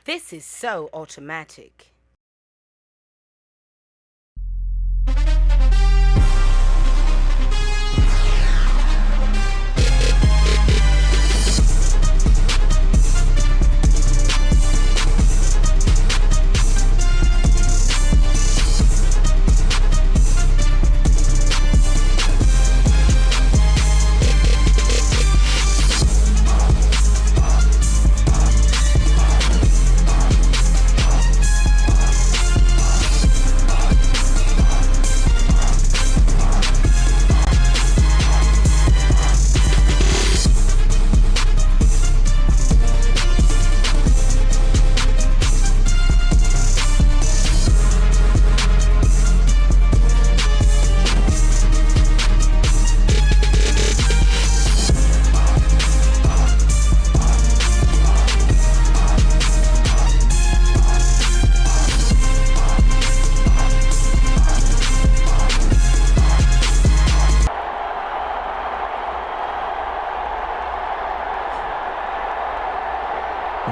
This is so automatic.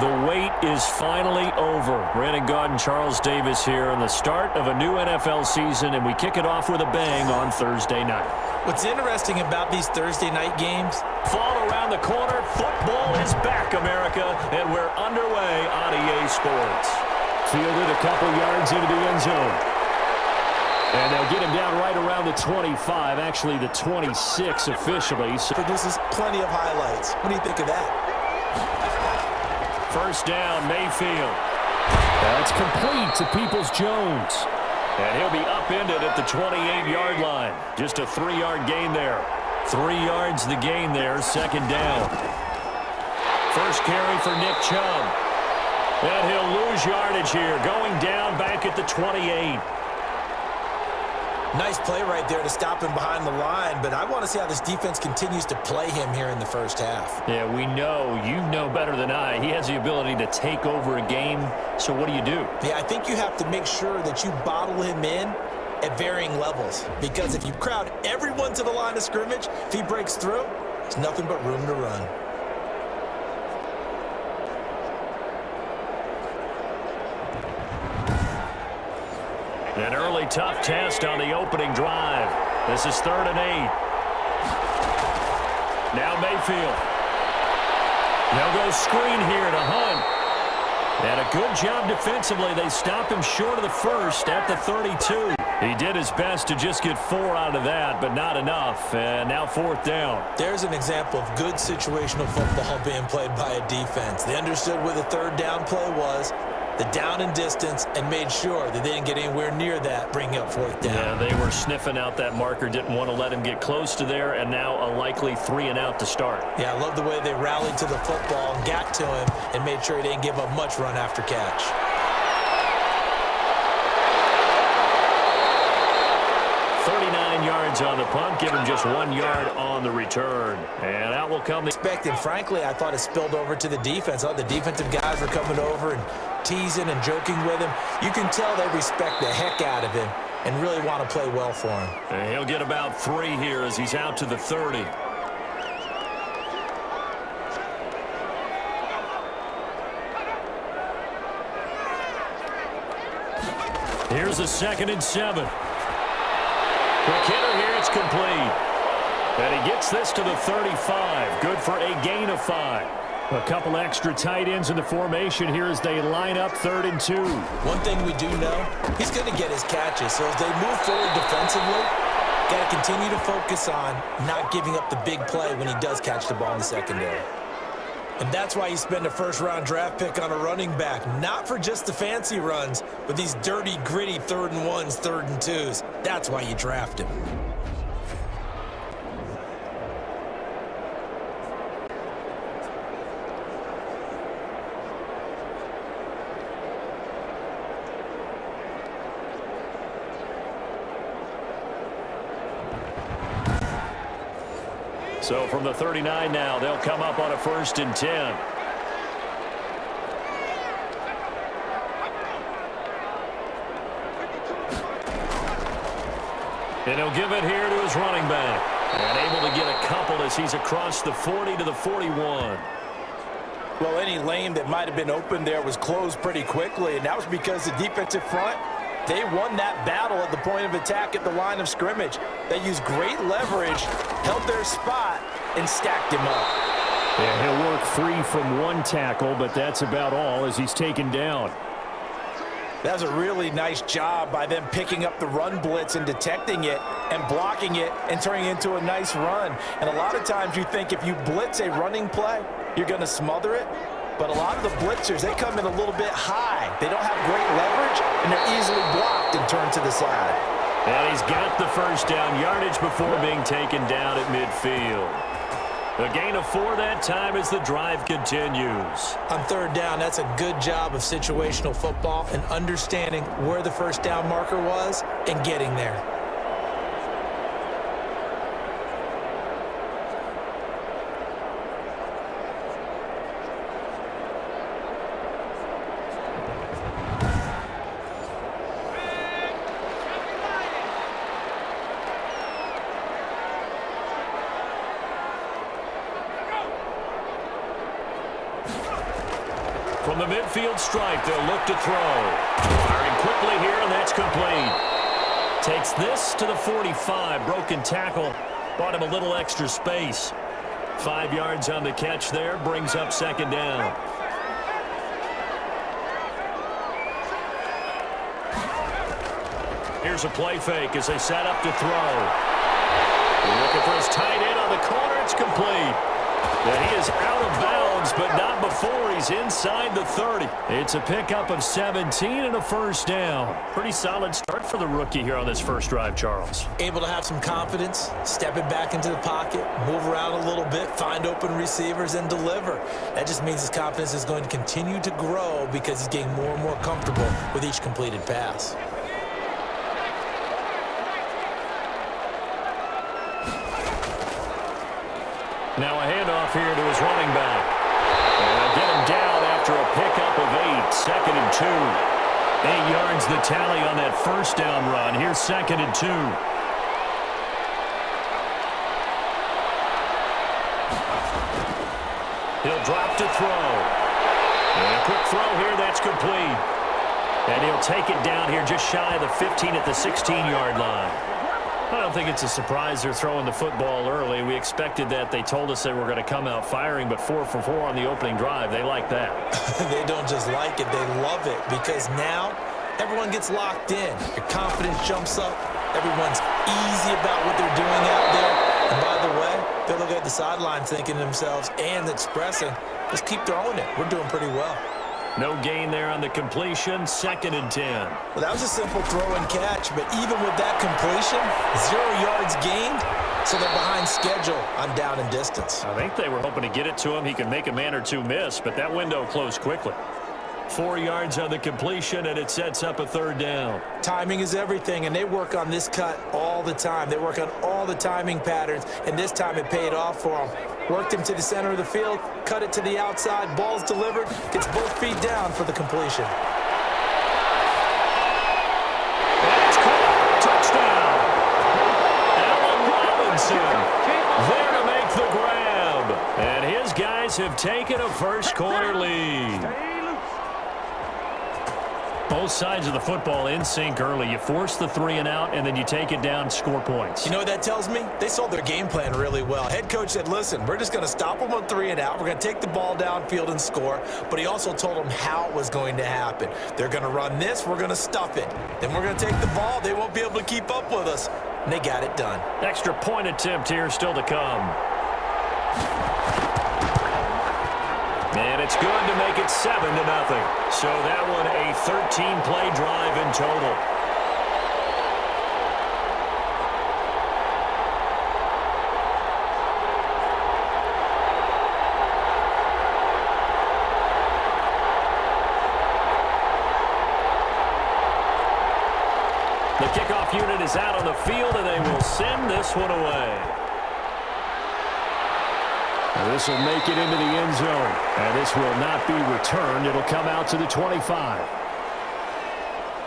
The wait is finally over. Brandon Gaudin, Charles Davis here on the start of a new NFL season, and we kick it off with a bang on Thursday night. What's interesting about these Thursday night games? Fall around the corner. Football is back, America, and we're underway on EA Sports. Fielded a couple yards into the end zone. And they'll get him down right around the 25, actually the 26 officially. So Produces plenty of highlights. What do you think of that? first down, Mayfield. That's complete to Peoples-Jones. And he'll be upended at the 28-yard line. Just a 3-yard gain there. 3 yards the gain there, second down. First carry for Nick Chubb. And he'll lose yardage here, going down back at the 28. Nice play right there to stop him behind the line, but I want to see how this defense continues to play him here in the first half. Yeah, we know, you know better than I, he has the ability to take over a game, so what do you do? Yeah, I think you have to make sure that you bottle him in at varying levels, because if you crowd everyone to the line of scrimmage, if he breaks through, there's nothing but room to run. An early tough test on the opening drive. This is 3rd and 8. Now Mayfield. They'll go screen here to Hunt. And a good job defensively. They stop him short of the first at the 32. He did his best to just get 4 out of that, but not enough. And now 4th down. There's an example of good situational football being played by a defense. They understood where the 3rd down play was, the down and distance, and made sure that they didn't get anywhere near that, bringing up 4th down. Yeah, they were sniffing out that marker, didn't want to let him get close to there, and now a likely 3 and out to start. Yeah, I love the way they rallied to the football and got to him and made sure he didn't give up much run after catch. Yards on the punt, give him just 1 yard on the return. And out will come the expected. Frankly, I thought it spilled over to the defense. I thought the defensive guys were coming over and teasing and joking with him. You can tell they respect the heck out of him and really want to play well for him. And he'll get about 3 here as he's out to the 30. Here's a 2nd and 7. Quick hitter here, it's complete. And he gets this to the 35. Good for a gain of 5. A couple extra tight ends in the formation here as they line up 3rd and 2. One thing we do know, he's going to get his catches. So as they move forward defensively, got to continue to focus on not giving up the big play when he does catch the ball in the secondary. And that's why you spend a first-round draft pick on a running back. Not for just the fancy runs, but these dirty, gritty 3rd and 1s, 3rd and 2s. That's why you draft him. So from the 39 now, they'll come up on a 1st and 10. And he'll give it here to his running back. And able to get a couple as he's across the 40 to the 41. Well, any lane that might have been open there was closed pretty quickly, and that was because the defensive front, they won that battle at the point of attack at the line of scrimmage. They used great leverage, held their spot, and stacked him up. Yeah, he'll work free from one tackle, but that's about all as he's taken down. That was a really nice job by them picking up the run blitz and detecting it and blocking it and turning it into a nice run. And a lot of times you think if you blitz a running play, you're going to smother it. But a lot of the blitzers, they come in a little bit high. They don't have great leverage, and they're easily blocked and turned to the side. And he's got the first down yardage before being taken down at midfield. A gain of 4 that time as the drive continues. On third down, that's a good job of situational football and understanding where the first down marker was and getting there. From the midfield stripe, they'll look to throw. Firing quickly here, and that's complete. Takes this to the 45. Broken tackle. Bought him a little extra space. 5 yards on the catch there. Brings up second down. Here's a play fake as they set up to throw. Looking for his tight end on the corner. It's complete. And he is out of bounds, but not before he's inside the 30. It's a pickup of 17 and a first down. Pretty solid start for the rookie here on this first drive, Charles. Able to have some confidence, stepping back into the pocket, move around a little bit, find open receivers, and deliver. That just means his confidence is going to continue to grow because he's getting more and more comfortable with each completed pass. Now a handoff here to his running back. And they'll get him down after a pickup of 8. Second and 2. 8 yards the tally on that first down run. Here's second and 2. He'll drop to throw. And a quick throw here. That's complete. And he'll take it down here just shy of the 15 at the 16-yard line. I don't think it's a surprise they're throwing the football early. We expected that. They told us they were going to come out firing, but 4 for 4 on the opening drive. They like that. They don't just like it, they love it, because now everyone gets locked in. Your confidence jumps up. Everyone's easy about what they're doing out there. And by the way, they look at the sideline thinking to themselves and expressing, let's keep throwing it. We're doing pretty well. No gain there on the completion. Second and 10. Well, that was a simple throw and catch, but even with that completion, 0 yards gained, so they're behind schedule on down and distance. I think they were hoping to get it to him. He could make a man or two miss, but that window closed quickly. 4 yards on the completion, and it sets up a third down. Timing is everything, and they work on this cut all the time. They work on all the timing patterns, and this time it paid off for them. Worked him to the center of the field, cut it to the outside, ball's delivered, gets both feet down for the completion. That's caught. Touchdown. Allen Robinson there to make the grab. And his guys have taken a first quarter lead. Both sides of the football in sync early. You force the 3 and out, and then you take it down, score points. You know what that tells me? They sold their game plan really well. Head coach said, listen, we're just going to stop them on 3 and out. We're going to take the ball downfield and score. But he also told them how it was going to happen. They're going to run this. We're going to stuff it. Then we're going to take the ball. They won't be able to keep up with us. And they got it done. Extra point attempt here still to come. And it's good to make it 7-0. So that one a 13-play drive in total. The kickoff unit is out on the field, and they will send this one away. This will make it into the end zone, and this will not be returned. It'll come out to the 25.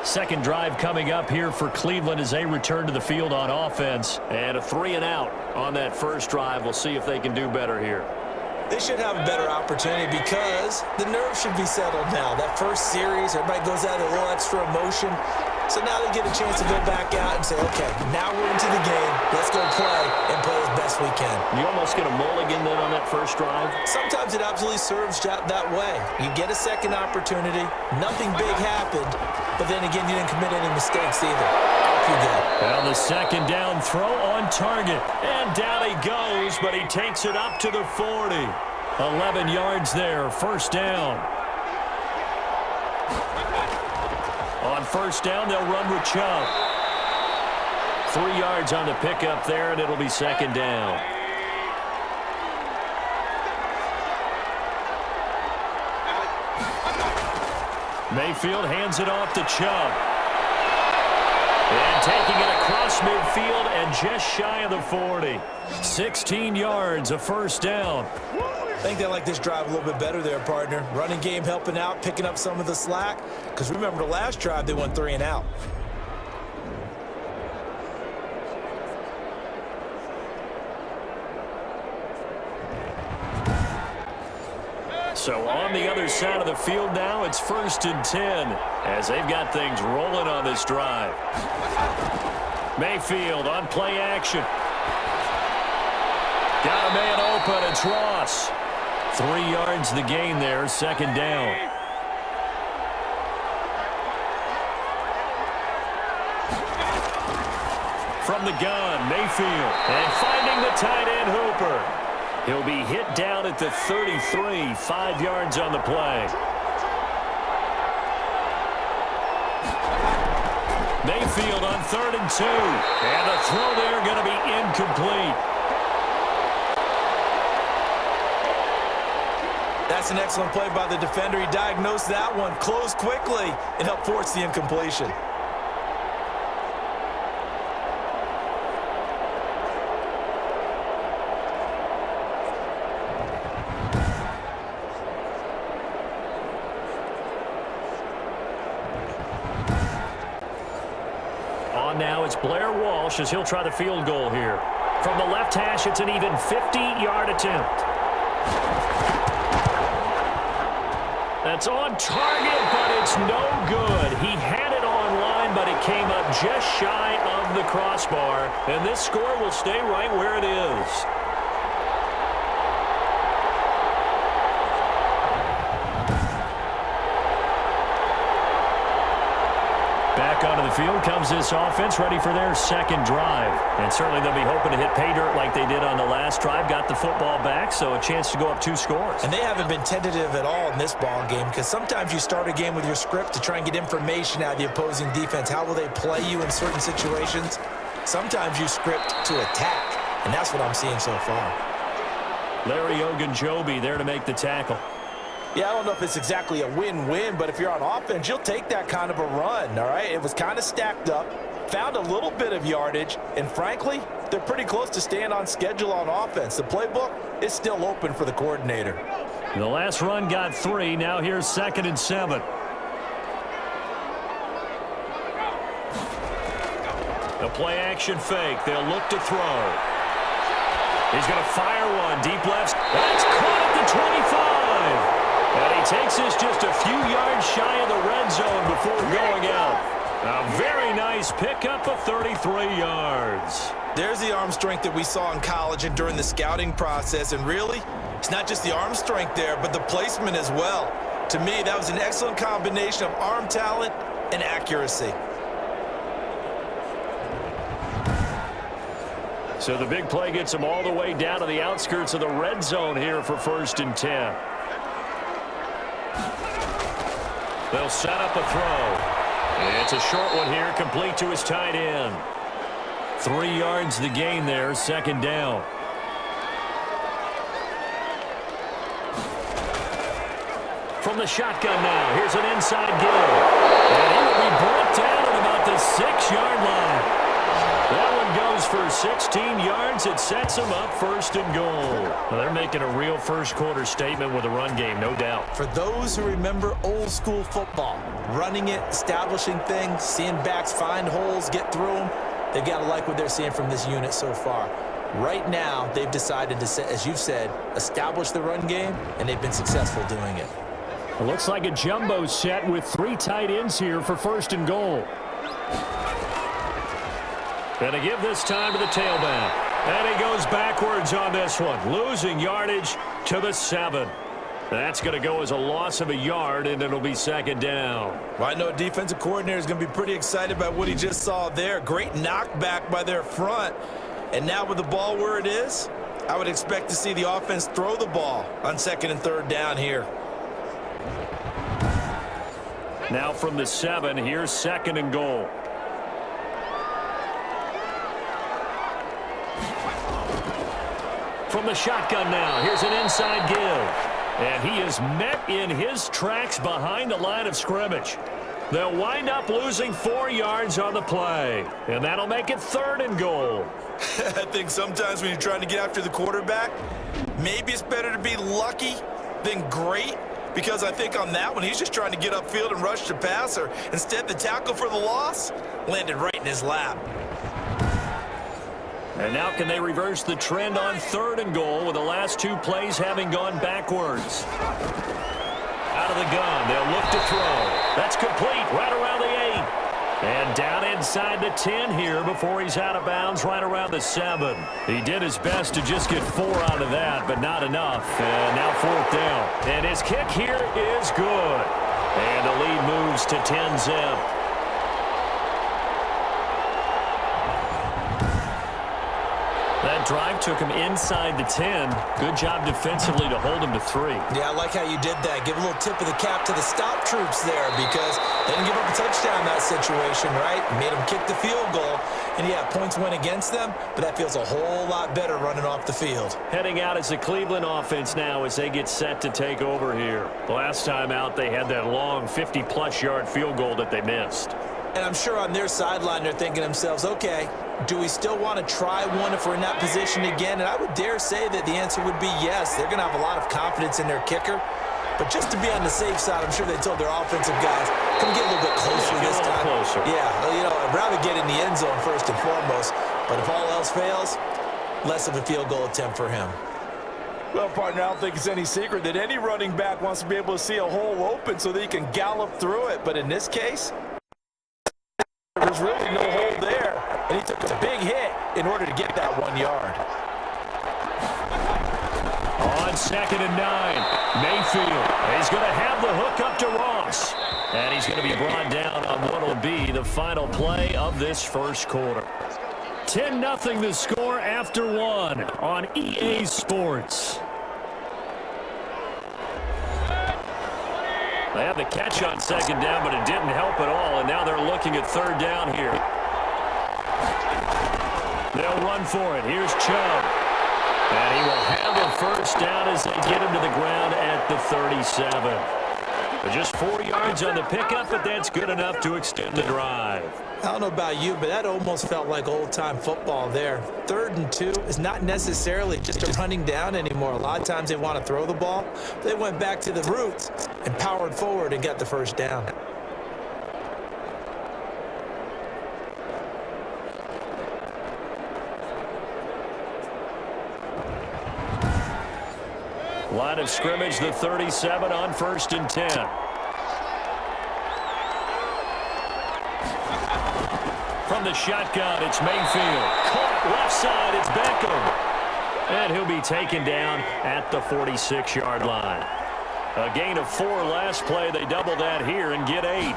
Second drive coming up here for Cleveland as they return to the field on offense. And a 3 and out on that first drive. We'll see if they can do better here. They should have a better opportunity because the nerves should be settled now. That first series, everybody goes out with a little extra emotion. So now they get a chance to go back out and say, okay, now we're into the game. Let's go play and play as best we can. You almost get a mulligan then on that first drive? Sometimes it absolutely serves that way. You get a second opportunity. Nothing big happened. But then again, you didn't commit any mistakes either. Off you go. Well, the second down throw on target. And down he goes, but he takes it up to the 40. 11 yards there, first down. On first down, they'll run with Chubb. 3 yards on the pickup there, and it'll be second down. Mayfield hands it off to Chubb. And taking it across midfield and just shy of the 40. 16 yards, a first down. I think they like this drive a little bit better there, partner. Running game helping out, picking up some of the slack. Because remember, the last drive, they went 3 and out. So on the other side of the field now, it's 1st and 10 as they've got things rolling on this drive. Mayfield on play action. Got a man open. It's Ross. 3 yards the gain there, second down. From the gun, Mayfield. And finding the tight end, Hooper. He'll be hit down at the 33, 5 yards on the play. Mayfield on 3rd and 2. And the throw there going to be incomplete. That's an excellent play by the defender. He diagnosed that one, closed quickly, and helped force the incompletion. On now, it's Blair Walsh as he'll try the field goal here. From the left hash, it's an even 50-yard attempt. That's on target, but it's no good. He had it on line, but it came up just shy of the crossbar. And this score will stay right where it is. Back onto the field comes this offense, ready for their second drive. And certainly they'll be hoping to hit pay dirt like they did on the last drive. Got the football back, so a chance to go up 2 scores. And they haven't been tentative at all in this ball game because sometimes you start a game with your script to try and get information out of the opposing defense. How will they play you in certain situations? Sometimes you script to attack, and that's what I'm seeing so far. Larry Ogunjobi there to make the tackle. Yeah, I don't know if it's exactly a win-win, but if you're on offense, you'll take that kind of a run, all right? It was kind of stacked up, found a little bit of yardage, and frankly, they're pretty close to staying on schedule on offense. The playbook is still open for the coordinator. The last run got 3. Now here's 2nd and 7. The play-action fake. They'll look to throw. He's going to fire one. Deep left. That's caught at the 25. And he takes this just a few yards shy of the red zone before going out. A very nice pickup of 33 yards. There's the arm strength that we saw in college and during the scouting process. And really, it's not just the arm strength there, but the placement as well. To me, that was an excellent combination of arm talent and accuracy. So the big play gets him all the way down to the outskirts of the red zone here for 1st and 10. They'll set up a throw. It's a short one here, complete to his tight end. 3 yards the gain there, second down. From the shotgun now, here's an inside give. And he will be brought down at about the 6-yard line. That one goes for 16 yards. It sets them up 1st and goal. Well, they're making a real first-quarter statement with a run game, no doubt. For those who remember old-school football, running it, establishing things, seeing backs find holes, get through them, they've got to like what they're seeing from this unit so far. Right now, they've decided to, as you've said, establish the run game, and they've been successful doing it. It looks like a jumbo set with 3 tight ends here for 1st and goal. Going to give this time to the tailback. And he goes backwards on this one, losing yardage to the 7. That's going to go as a loss of a yard, and it'll be 2nd down. Well, I know a defensive coordinator is going to be pretty excited about what he just saw there. Great knockback by their front. And now with the ball where it is, I would expect to see the offense throw the ball on 2nd and 3rd down here. Now from the 7, here's 2nd and goal. From the shotgun now, here's an inside give. And he is met in his tracks behind the line of scrimmage. They'll wind up losing 4 yards on the play. And that'll make it 3rd and goal. I think sometimes when you're trying to get after the quarterback, maybe it's better to be lucky than great. Because I think on that one, he's just trying to get upfield and rush the passer. Instead, the tackle for the loss landed right in his lap. And now can they reverse the trend on 3rd and goal with the last 2 plays having gone backwards? Out of the gun, they'll look to throw. That's complete right around the 8. And down inside the 10 here before he's out of bounds right around the 7. He did his best to just get 4 out of that, but not enough. And now 4th down. And his kick here is good. And the lead moves to 10-zip. That drive took him inside the 10. Good job defensively to hold him to 3. Yeah, I like how you did that. Give a little tip of the cap to the stop troops there because they didn't give up a touchdown in that situation, right? Made them kick the field goal. And, yeah, points went against them, but that feels a whole lot better running off the field. Heading out as the Cleveland offense now as they get set to take over here. Last time out, they had that long 50-plus yard field goal that they missed. And I'm sure on their sideline they're thinking to themselves, okay, do we still want to try one if we're in that position again? And I would dare say that the answer would be yes. They're going to have a lot of confidence in their kicker. But just to be on the safe side, I'm sure they told their offensive guys, come get a little bit closer this time. Closer. Yeah, well, you know, I'd rather get in the end zone first and foremost. But if all else fails, less of a field goal attempt for him. Well, partner, I don't think it's any secret that any running back wants to be able to see a hole open so that he can gallop through it. But in this case, there's really no hole there, and he took a big hit in order to get that 1 yard. On 2nd and 9, Mayfield is going to have the hook up to Ross. And he's going to be brought down on what will be the final play of this 1st quarter. 10-0 the score after 1 on EA Sports. They had the catch on 2nd down, but it didn't help at all, and now they're looking at 3rd down here. They'll run for it. Here's Chubb. And he will have the 1st down as they get him to the ground at the 37. Just 4 yards on the pickup, but that's good enough to extend the drive. I don't know about you, but that almost felt like old-time football there. 3rd and 2 is not necessarily just a running down anymore. A lot of times they want to throw the ball. They went back to the roots and powered forward and got the 1st down. Line of scrimmage, the 37 on 1st and 10. From the shotgun, it's Mayfield. Caught left side, it's Beckham. And he'll be taken down at the 46-yard line. A gain of 4 last play. They double that here and get 8.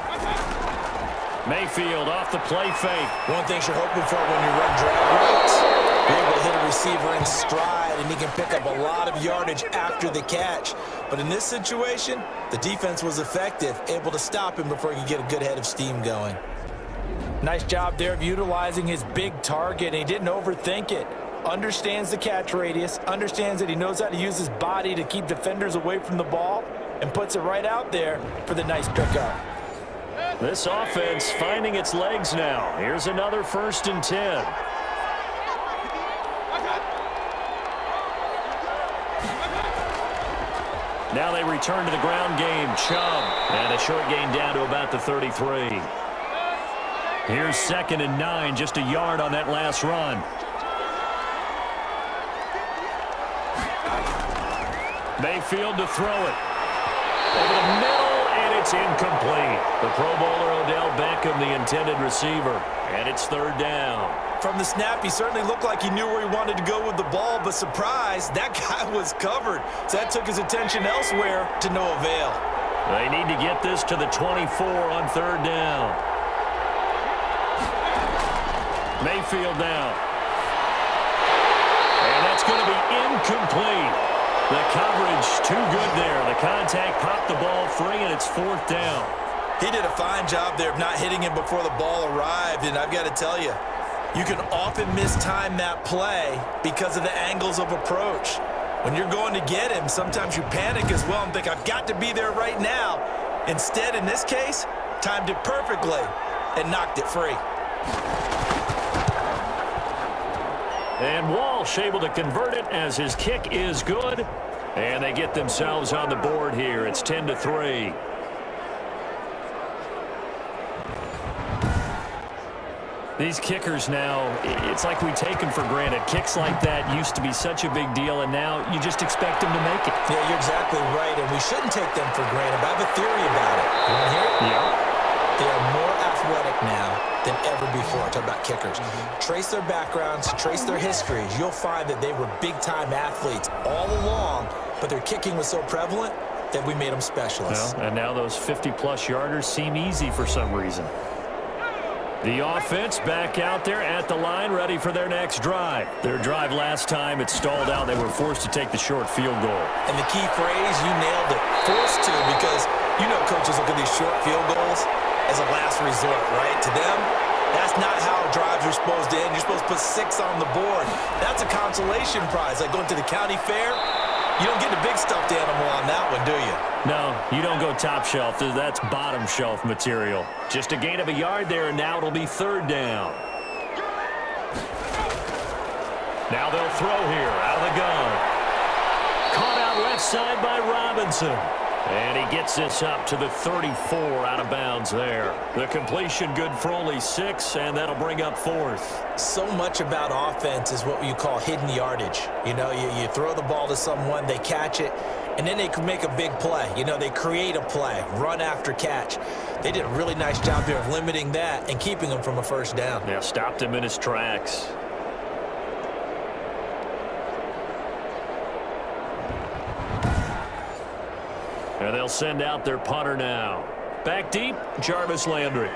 Mayfield off the play fake. One thing you're hoping for when you run drag routes, you're able to hit a receiver in stride, and he can pick up a lot of yardage after the catch. But in this situation, the defense was effective, able to stop him before he could get a good head of steam going. Nice job there of utilizing his big target, and he didn't overthink it. Understands the catch radius, understands that he knows how to use his body to keep defenders away from the ball, and puts it right out there for the nice pickup. This offense finding its legs now. Here's another 1st and 10. Now they return to the ground game. Chubb, and a short gain down to about the 33. Here's 2nd and 9, just a yard on that last run. Mayfield to throw it. Over the middle, and it's incomplete. The Pro Bowler Odell Beckham, the intended receiver, and it's third down. From the snap, he certainly looked like he knew where he wanted to go with the ball, but surprise, that guy was covered. So that took his attention elsewhere to no avail. They need to get this to the 24 on third down. Mayfield now. And that's going to be incomplete. The coverage too good there. The contact popped the ball free, and it's fourth down. He did a fine job there of not hitting him before the ball arrived, and I've got to tell you, you can often mistime that play because of the angles of approach. When you're going to get him, sometimes you panic as well and think, I've got to be there right now. Instead, in this case, timed it perfectly and knocked it free. And Walsh able to convert it as his kick is good. And they get themselves on the board here. It's 10-3. These kickers now, it's like we take them for granted. Kicks like that used to be such a big deal, and now you just expect them to make it. Yeah, you're exactly right, and we shouldn't take them for granted. But I have a theory about it. You want to hear it? Yeah. They are more athletic now than ever before. Talk about kickers. Trace their backgrounds, trace their histories. You'll find that they were big-time athletes all along, but their kicking was so prevalent that we made them specialists. Well, and now those 50-plus yarders seem easy for some reason. The offense back out there at the line, ready for their next drive. Their drive last time, it stalled out. They were forced to take the short field goal. And the key phrase, you nailed it, forced to, because you know coaches look at these short field goals as a last resort, right? To them, that's not how drives are supposed to end. You're supposed to put 6 on the board. That's a consolation prize, like going to the county fair. You don't get the big stuffed animal on that one, do you? No, you don't go top shelf. That's bottom shelf material. Just a gain of a yard there, and now it'll be third down. Now they'll throw here out of the gun. Caught out left side by Robinson. And he gets this up to the 34 out of bounds there. The completion good for only 6, and that'll bring up fourth. So much about offense is what you call hidden yardage. You know, you throw the ball to someone, they catch it, and then they can make a big play. You know, they create a play, run after catch. They did a really nice job there of limiting that and keeping him from a first down. Yeah, stopped him in his tracks. And they'll send out their punter now. Back deep, Jarvis Landry.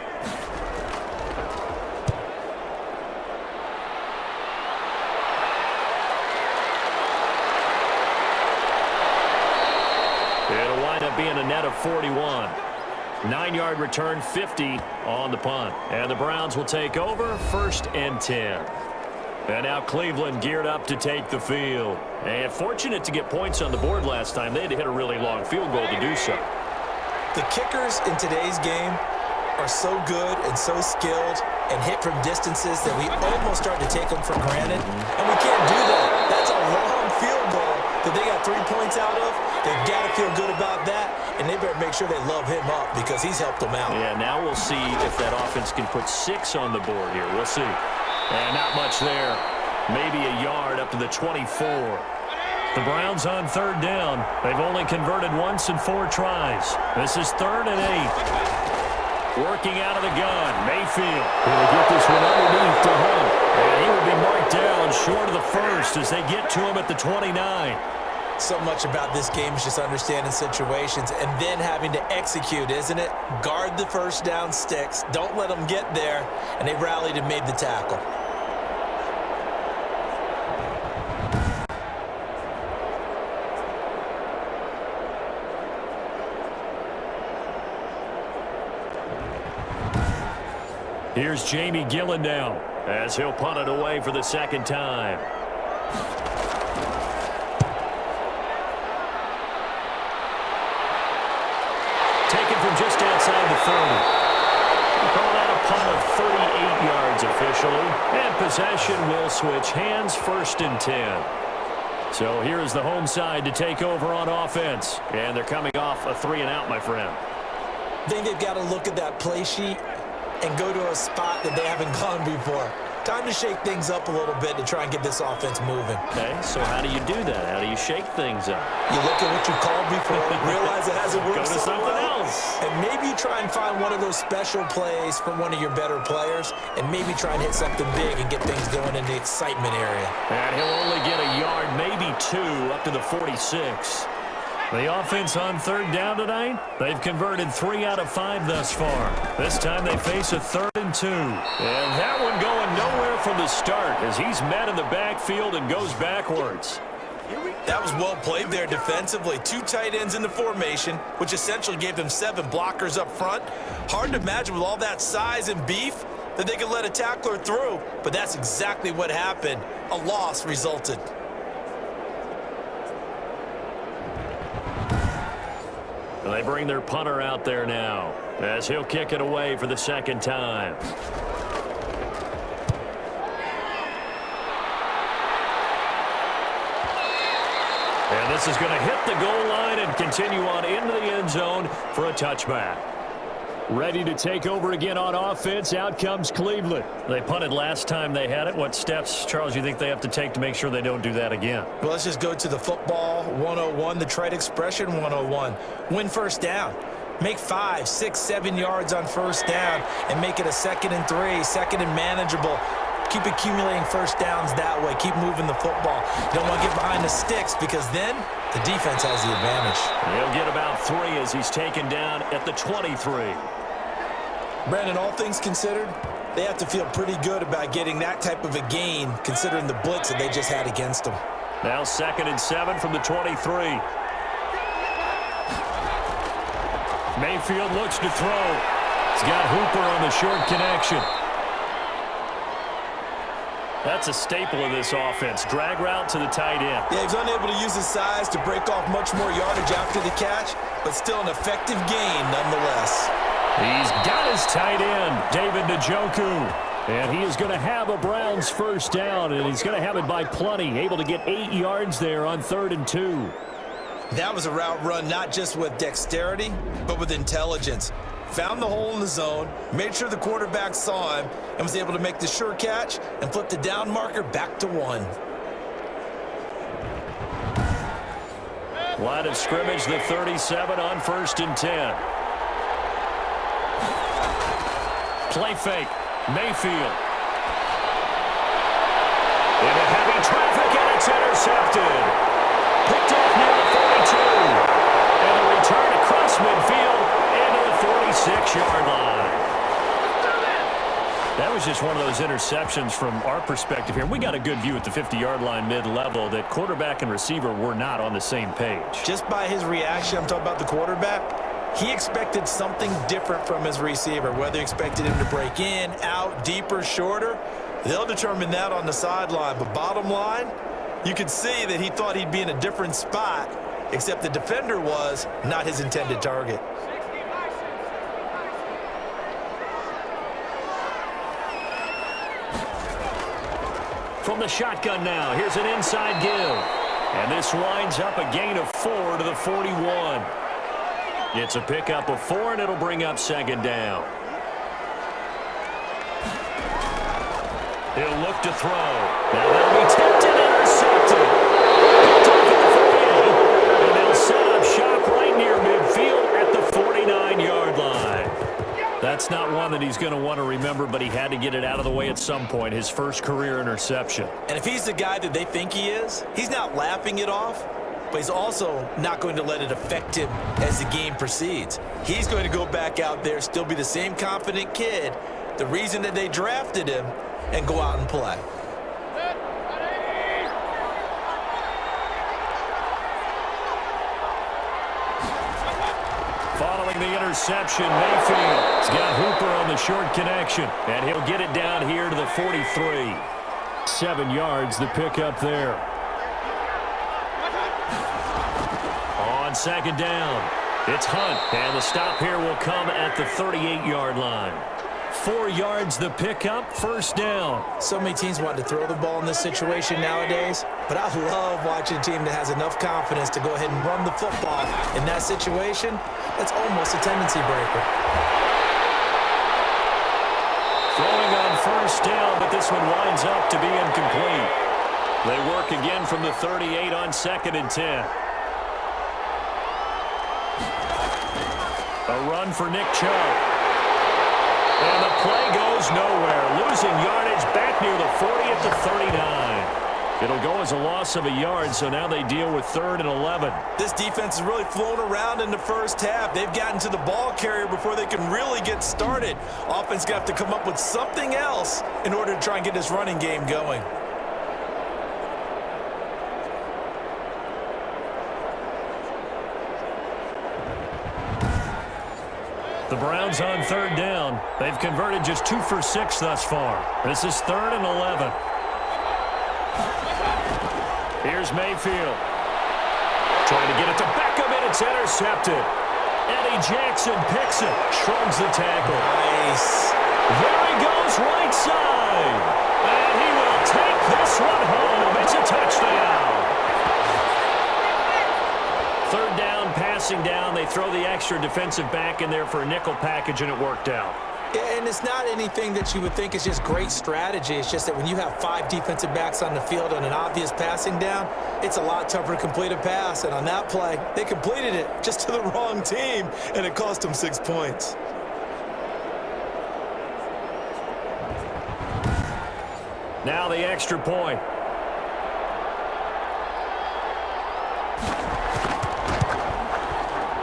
It'll wind up being a net of 41. 9-yard return, 50 on the punt. And the Browns will take over, 1st and 10. And now Cleveland geared up to take the field. And fortunate to get points on the board last time. They had to hit a really long field goal to do so. The kickers in today's game are so good and so skilled and hit from distances that we almost start to take them for granted. And we can't do that. That's a long field goal that they got 3 points out of. They've got to feel good about that. And they better make sure they love him up because he's helped them out. Yeah, now we'll see if that offense can put 6 on the board here. We'll see. And not much there. Maybe a yard up to the 24. The Browns on third down. They've only converted once in 4 tries. This is 3rd and 8. Working out of the gun. Mayfield will get this one underneath to Hunt. And he will be marked down short of the first as they get to him at the 29. So much about this game is just understanding situations and then having to execute, isn't it? Guard the first down sticks. Don't let them get there. And they rallied and made the tackle. Here's Jamie Gillen now as he'll punt it away for the 2nd time. Taken from just outside the 30. We'll call that a punt of 38 yards officially. And possession will switch hands, 1st and 10. So here's the home side to take over on offense. And they're coming off a 3-and-out, my friend. I think they've got to look at that play sheet and go to a spot that they haven't gone before. Time to shake things up a little bit to try and get this offense moving. Okay, so how do you do that? How do you shake things up? You look at what you called before, realize it hasn't worked Go to so something well, else. and maybe you try and find one of those special plays from one of your better players, and maybe try and hit something big and get things going in the excitement area. And he'll only get a yard, maybe 2, up to the 46. The offense on third down tonight, they've converted 3 out of 5 thus far. This time they face a 3rd and 2. And that one going nowhere from the start as he's met in the backfield and goes backwards. That was well played there defensively. 2 tight ends in the formation, which essentially gave them 7 blockers up front. Hard to imagine with all that size and beef that they could let a tackler through, but that's exactly what happened. A loss resulted. And they bring their punter out there now as he'll kick it away for the 2nd time. And this is going to hit the goal line and continue on into the end zone for a touchback. Ready to take over again on offense. Out comes Cleveland. They punted last time they had it. What steps, Charles, you think they have to take to make sure they don't do that again? Well, let's just go to the football 101, the trite expression 101. Win first down. Make 5, 6, 7 yards on first down and make it a 2nd and 3, 2nd and manageable. Keep accumulating first downs that way. Keep moving the football. You don't want to get behind the sticks because then the defense has the advantage. He'll get about 3 as he's taken down at the 23. Brandon, all things considered, they have to feel pretty good about getting that type of a gain considering the blitz that they just had against them. Now 2nd and 7 from the 23. Mayfield looks to throw. He's got Hooper on the short connection. That's a staple of this offense. Drag route to the tight end. Yeah, he's unable to use his size to break off much more yardage after the catch, but still an effective gain nonetheless. He's got his tight end, David Njoku. And he is going to have a Browns first down, and he's going to have it by plenty. Able to get 8 yards there on 3rd and 2. That was a route run not just with dexterity, but with intelligence. Found the hole in the zone, made sure the quarterback saw him, and was able to make the sure catch and flip the down marker back to 1. Line of scrimmage, the 37 on 1st and 10. Play fake. Mayfield. Into heavy traffic, and it's intercepted. Picked off near the 42. And a return across midfield into the 46-yard line. That was just one of those interceptions from our perspective here. We got a good view at the 50-yard line mid-level that quarterback and receiver were not on the same page. Just by his reaction, I'm talking about the quarterback, he expected something different from his receiver, whether he expected him to break in, out, deeper, shorter. They'll determine that on the sideline. But bottom line, you could see that he thought he'd be in a different spot, except the defender was not his intended target. From the shotgun now, here's an inside give. And this winds up a gain of 4 to the 41. It's a pickup of 4, and it'll bring up 2nd down. He'll look to throw. Now they'll be tipped and intercepted. Picked off at the 48, and they'll set up shop right near midfield at the 49-yard line. That's not one that he's going to want to remember, but he had to get it out of the way at some point, his first career interception. And if he's the guy that they think he is, he's not laughing it off, but he's also not going to let it affect him as the game proceeds. He's going to go back out there, still be the same confident kid, the reason that they drafted him, and go out and play. Following the interception, Mayfield's got Hooper on the short connection, and he'll get it down here to the 43. 7 yards, the pickup there. On 2nd down, it's Hunt, and the stop here will come at the 38-yard line. 4 yards, the pickup, first down. So many teams want to throw the ball in this situation nowadays, but I love watching a team that has enough confidence to go ahead and run the football. In that situation, that's almost a tendency breaker. Throwing on first down, but this this one winds up to be incomplete. They work again from the 38 on 2nd and 10. A run for Nick Chubb. And the play goes nowhere. Losing yardage back near the 40 at the 39. It'll go as a loss of a yard, so now they deal with 3rd and 11. This defense has really flown around in the first half. They've gotten to the ball carrier before they can really get started. Offense going to have to come up with something else in order to try and get this running game going. The Browns on 3rd down. They've converted just 2 for 6 thus far. This is 3rd and 11. Here's Mayfield. Trying to get it to Beckham, and it's intercepted. Eddie Jackson picks it. Shrugs the tackle. Nice. There he goes right side. And he will take this one home. It's a touchdown. 3rd down, passing down. They throw the extra defensive back in there for a nickel package, and it worked out. Yeah, and it's not anything that you would think is just great strategy. It's just that when you have 5 defensive backs on the field on an obvious passing down, it's a lot tougher to complete a pass. And on that play, they completed it just to the wrong team, and it cost them 6 points. Now the extra point.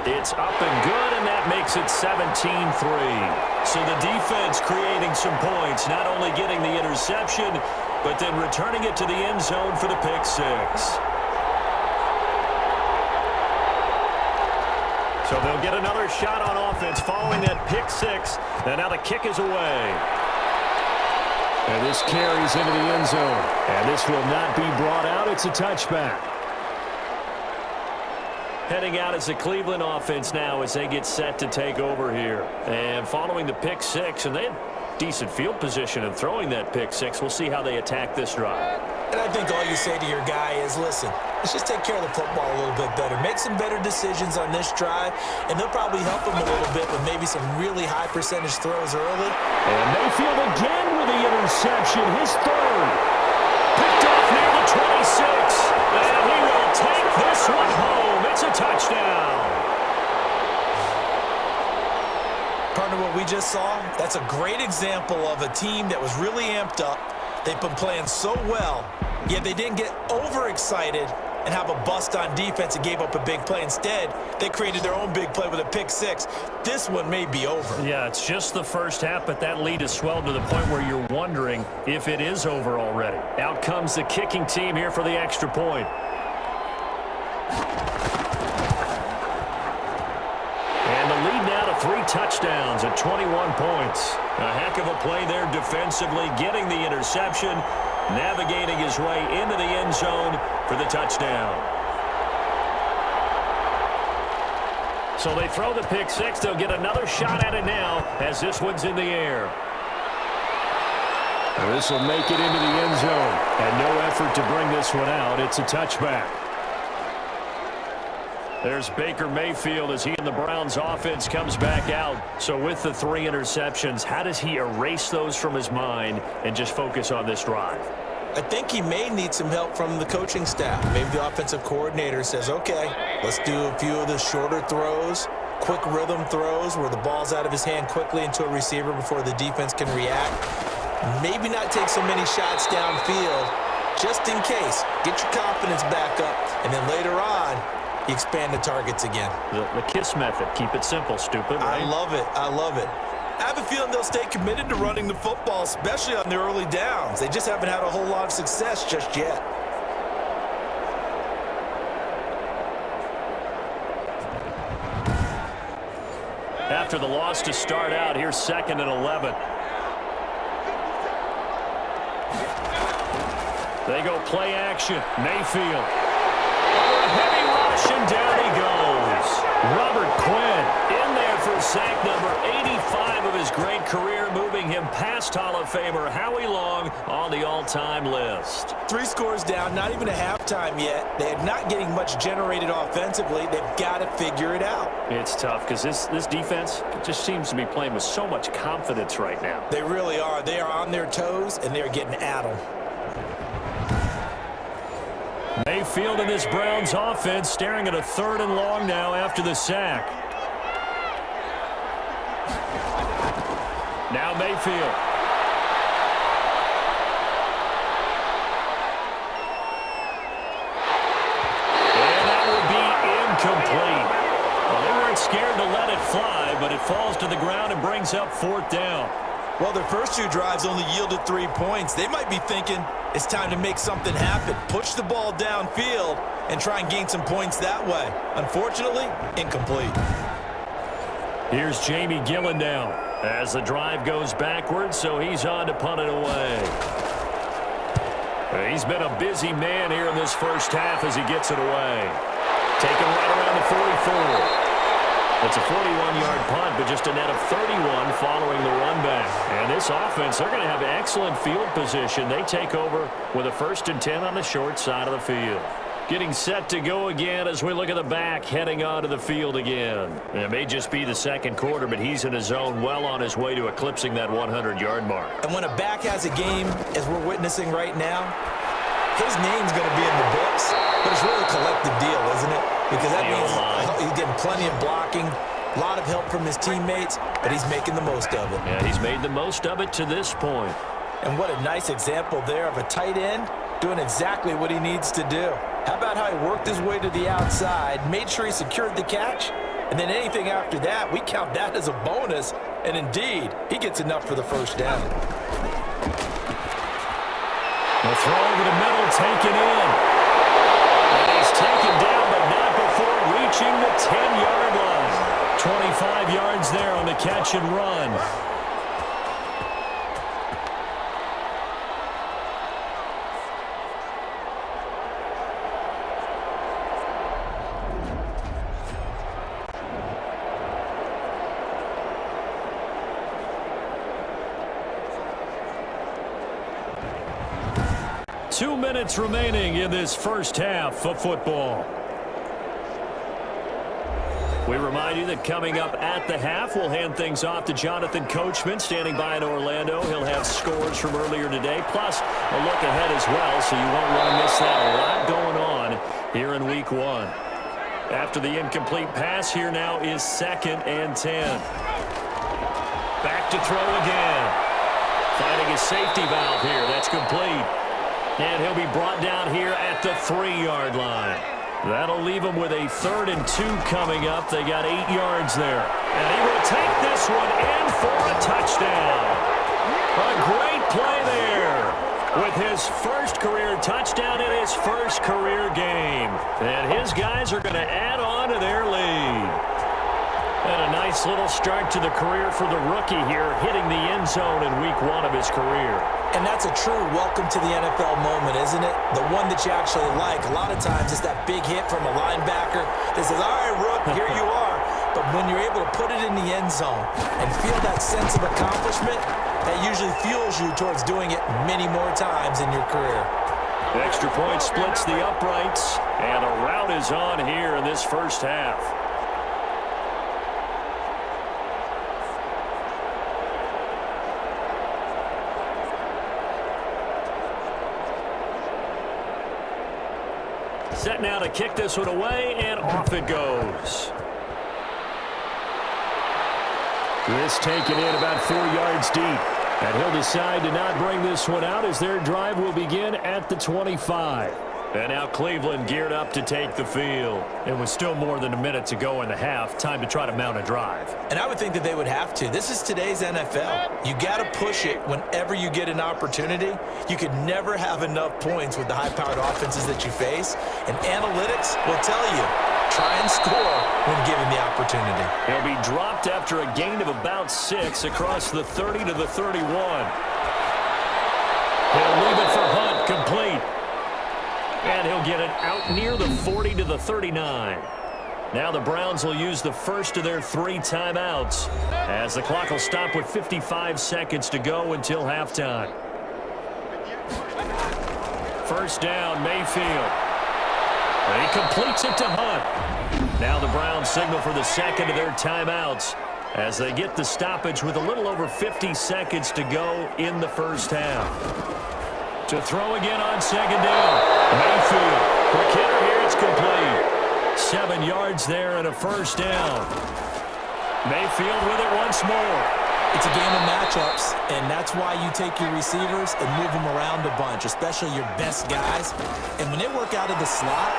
It's up and good, and that makes it 17-3. So the defense creating some points, not only getting the interception, but then returning it to the end zone for the pick 6. So they'll get another shot on offense following that pick 6, and now the kick is away. And this carries into the end zone, and this will not be brought out. It's a touchback. Heading out as the Cleveland offense now as they get set to take over here. And following the pick 6, and they had decent field position in throwing that pick 6. We'll see how they attack this drive. And I think all you say to your guy is, listen, let's just take care of the football a little bit better. Make some better decisions on this drive, and they'll probably help him a little bit with maybe some really high percentage throws early. And Mayfield again with the interception, his 3rd. Picked off near the 26. And he will take this one home. It's a touchdown. Partner, what we just saw, that's a great example of a team that was really amped up. They've been playing so well, yet they didn't get overexcited and have a bust on defense and gave up a big play. Instead, they created their own big play with a pick 6. This one may be over. Yeah, it's just the first half, but that lead has swelled to the point where you're wondering if it is over already. Out comes the kicking team here for the extra point. And the lead now to 3 touchdowns at 21 points. A heck of a play there defensively, getting the interception, navigating his way into the end zone for the touchdown. So they throw the pick 6. They'll get another shot at it now as this one's in the air. This will make it into the end zone. And no effort to bring this one out. It's a touchback. There's Baker Mayfield as he and the Browns offense comes back out. So with the 3 interceptions, how does he erase those from his mind and just focus on this drive? I think he may need some help from the coaching staff. Maybe the offensive coordinator says, okay, let's do a few of the shorter throws, quick rhythm throws where the ball's out of his hand quickly into a receiver before the defense can react. Maybe not take so many shots downfield just in case. Get your confidence back up, and then later on, you expand the targets again. The KISS method. Keep it simple, stupid. Right? I love it. I love it. I have a feeling they'll stay committed to running the football, especially on their early downs. They just haven't had a whole lot of success just yet. After the loss to start out, here's 2nd and 11. They go play action. Mayfield. Heavy rush, and down he goes. Robert Quinn in there for sack number 85 of his great career, moving him past Hall of Famer Howie Long on the all-time list. 3 scores down, not even a halftime yet. They're not getting much generated offensively. They've got to figure it out. It's tough because this defense just seems to be playing with so much confidence right now. They really are. They are on their toes, and they're getting at them. Mayfield in this Browns offense staring at a 3rd and long now after the sack. Now Mayfield. And that will be incomplete. Well, they weren't scared to let it fly, but it falls to the ground and brings up 4th down. Well, their first 2 drives only yielded 3 points. They might be thinking it's time to make something happen. Push the ball downfield and try and gain some points that way. Unfortunately, incomplete. Here's Jamie Gillen now as the drive goes backwards, so he's on to punt it away. He's been a busy man here in this first half as he gets it away. Taken right around the 44. It's a 41-yard punt, but just a net of 31 following the run back. And this offense, they're going to have excellent field position. They take over with a 1st and 10 on the short side of the field. Getting set to go again as we look at the back heading onto the field again. It may just be the 2nd quarter, but he's in his zone well on his way to eclipsing that 100-yard mark. And when a back has a game, as we're witnessing right now, his name's going to be in the books, but it's really a collective deal, isn't it? Because that means he's getting plenty of blocking, a lot of help from his teammates, but he's making the most of it. Yeah, he's made the most of it to this point. And what a nice example there of a tight end doing exactly what he needs to do. How about how he worked his way to the outside, made sure he secured the catch, and then anything after that, we count that as a bonus. And indeed, he gets enough for the 1st down. The throw over the middle, taken in. And he's taken down, but not before reaching the 10-yard line. 25 yards there on the catch and run. Two minutes remaining in this first half of football. We remind you that coming up at the half, we'll hand things off to Jonathan Coachman, standing by in Orlando. He'll have scores from earlier today, plus a look ahead as well, so you won't want to miss that. A lot going on here in Week 1. After the incomplete pass, here now is 2nd and 10. Back to throw again. Finding a safety valve here. That's complete. And he'll be brought down here at the 3-yard line. That'll leave him with a 3rd and 2 coming up. They got 8 yards there. And he will take this one in for a touchdown. A great play there with his first career touchdown in his first career game. And his guys are going to add on to their lead. And a nice little start to the career for the rookie here, hitting the end zone in Week 1 of his career. And that's a true welcome to the NFL moment, isn't it? The one that you actually like. A lot of times it's that big hit from a linebacker that says, all right, Rook, here you are. But when you're able to put it in the end zone and feel that sense of accomplishment, that usually fuels you towards doing it many more times in your career. The extra point splits the uprights, and a rout is on here in this first half. Set now to kick this one away, and off it goes. This taken in about 4 yards deep. And he'll decide to not bring this one out as their drive will begin at the 25. And now Cleveland geared up to take the field. It was still more than a minute to go in the half. Time to try to mount a drive. And I would think that they would have to. This is today's NFL. You got to push it whenever you get an opportunity. You could never have enough points with the high-powered offenses that you face. And analytics will tell you, try and score when given the opportunity. He'll be dropped after a gain of about 6 across the 30 to the 31. He'll leave it for Hunt, complete. And he'll get it out near the 40 to the 39. Now the Browns will use the first of their 3 timeouts as the clock will stop with 55 seconds to go until halftime. First down, Mayfield. He completes it to Hunt. Now the Browns signal for the second of their timeouts as they get the stoppage with a little over 50 seconds to go in the first half. To throw again on second down. Mayfield. For Kittle here, it's complete. 7 yards there and a first down. Mayfield with it once more. It's a game of matchups, and that's why you take your receivers and move them around a bunch, especially your best guys. And when they work out of the slot,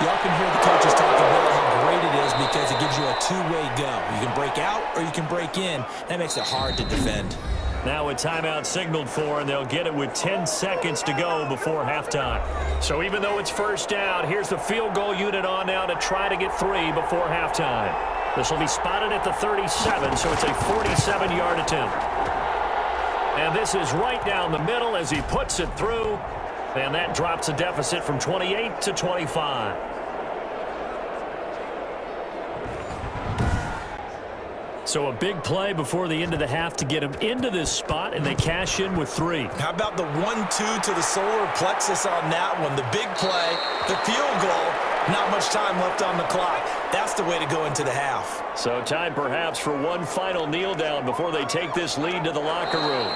you often hear the coaches talk about how great it is because it gives you a two-way go. You can break out or you can break in. That makes it hard to defend. Now a timeout signaled for, and they'll get it with 10 seconds to go before halftime. So even though it's first down, here's the field goal unit on now to try to get 3 before halftime. This will be spotted at the 37, so it's a 47-yard attempt. And this is right down the middle as he puts it through, and that drops a deficit from 28 to 25. So a big play before the end of the half to get him into this spot, and they cash in with 3. How about the 1-2 to the solar plexus on that one? The big play, the field goal, not much time left on the clock. That's the way to go into the half. So time perhaps for one final kneel down before they take this lead to the locker room.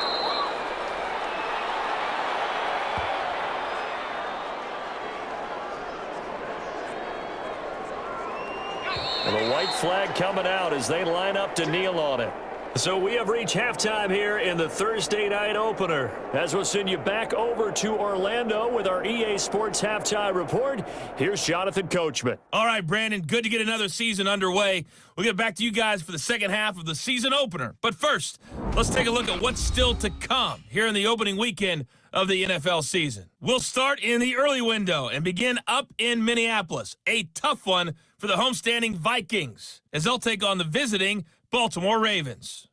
And the white flag coming out as they line up to kneel on it. So we have reached halftime here in the Thursday night opener. As we'll send you back over to Orlando with our EA Sports Halftime Report, here's Jonathan Coachman. All right, Brandon, good to get another season underway. We'll get back to you guys for the second half of the season opener. But first, let's take a look at what's still to come here in the opening weekend of the NFL season. We'll start in the early window and begin up in Minneapolis. A tough one for the homestanding Vikings as they'll take on the visiting Baltimore Ravens.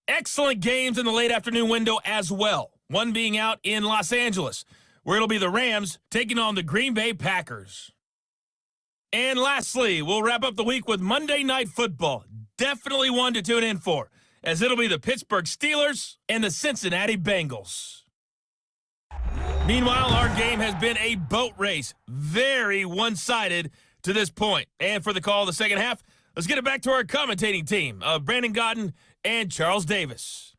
Excellent games in the late afternoon window as well. One being out in Los Angeles, where it'll be the Rams taking on the Green Bay Packers. And lastly, we'll wrap up the week with Monday Night Football. Definitely one to tune in for, as it'll be the Pittsburgh Steelers and the Cincinnati Bengals. Meanwhile, our game has been a boat race. Very one-sided to this point. And for the call of the second half, let's get it back to our commentating team of Brandon Gaudin and Charles Davis.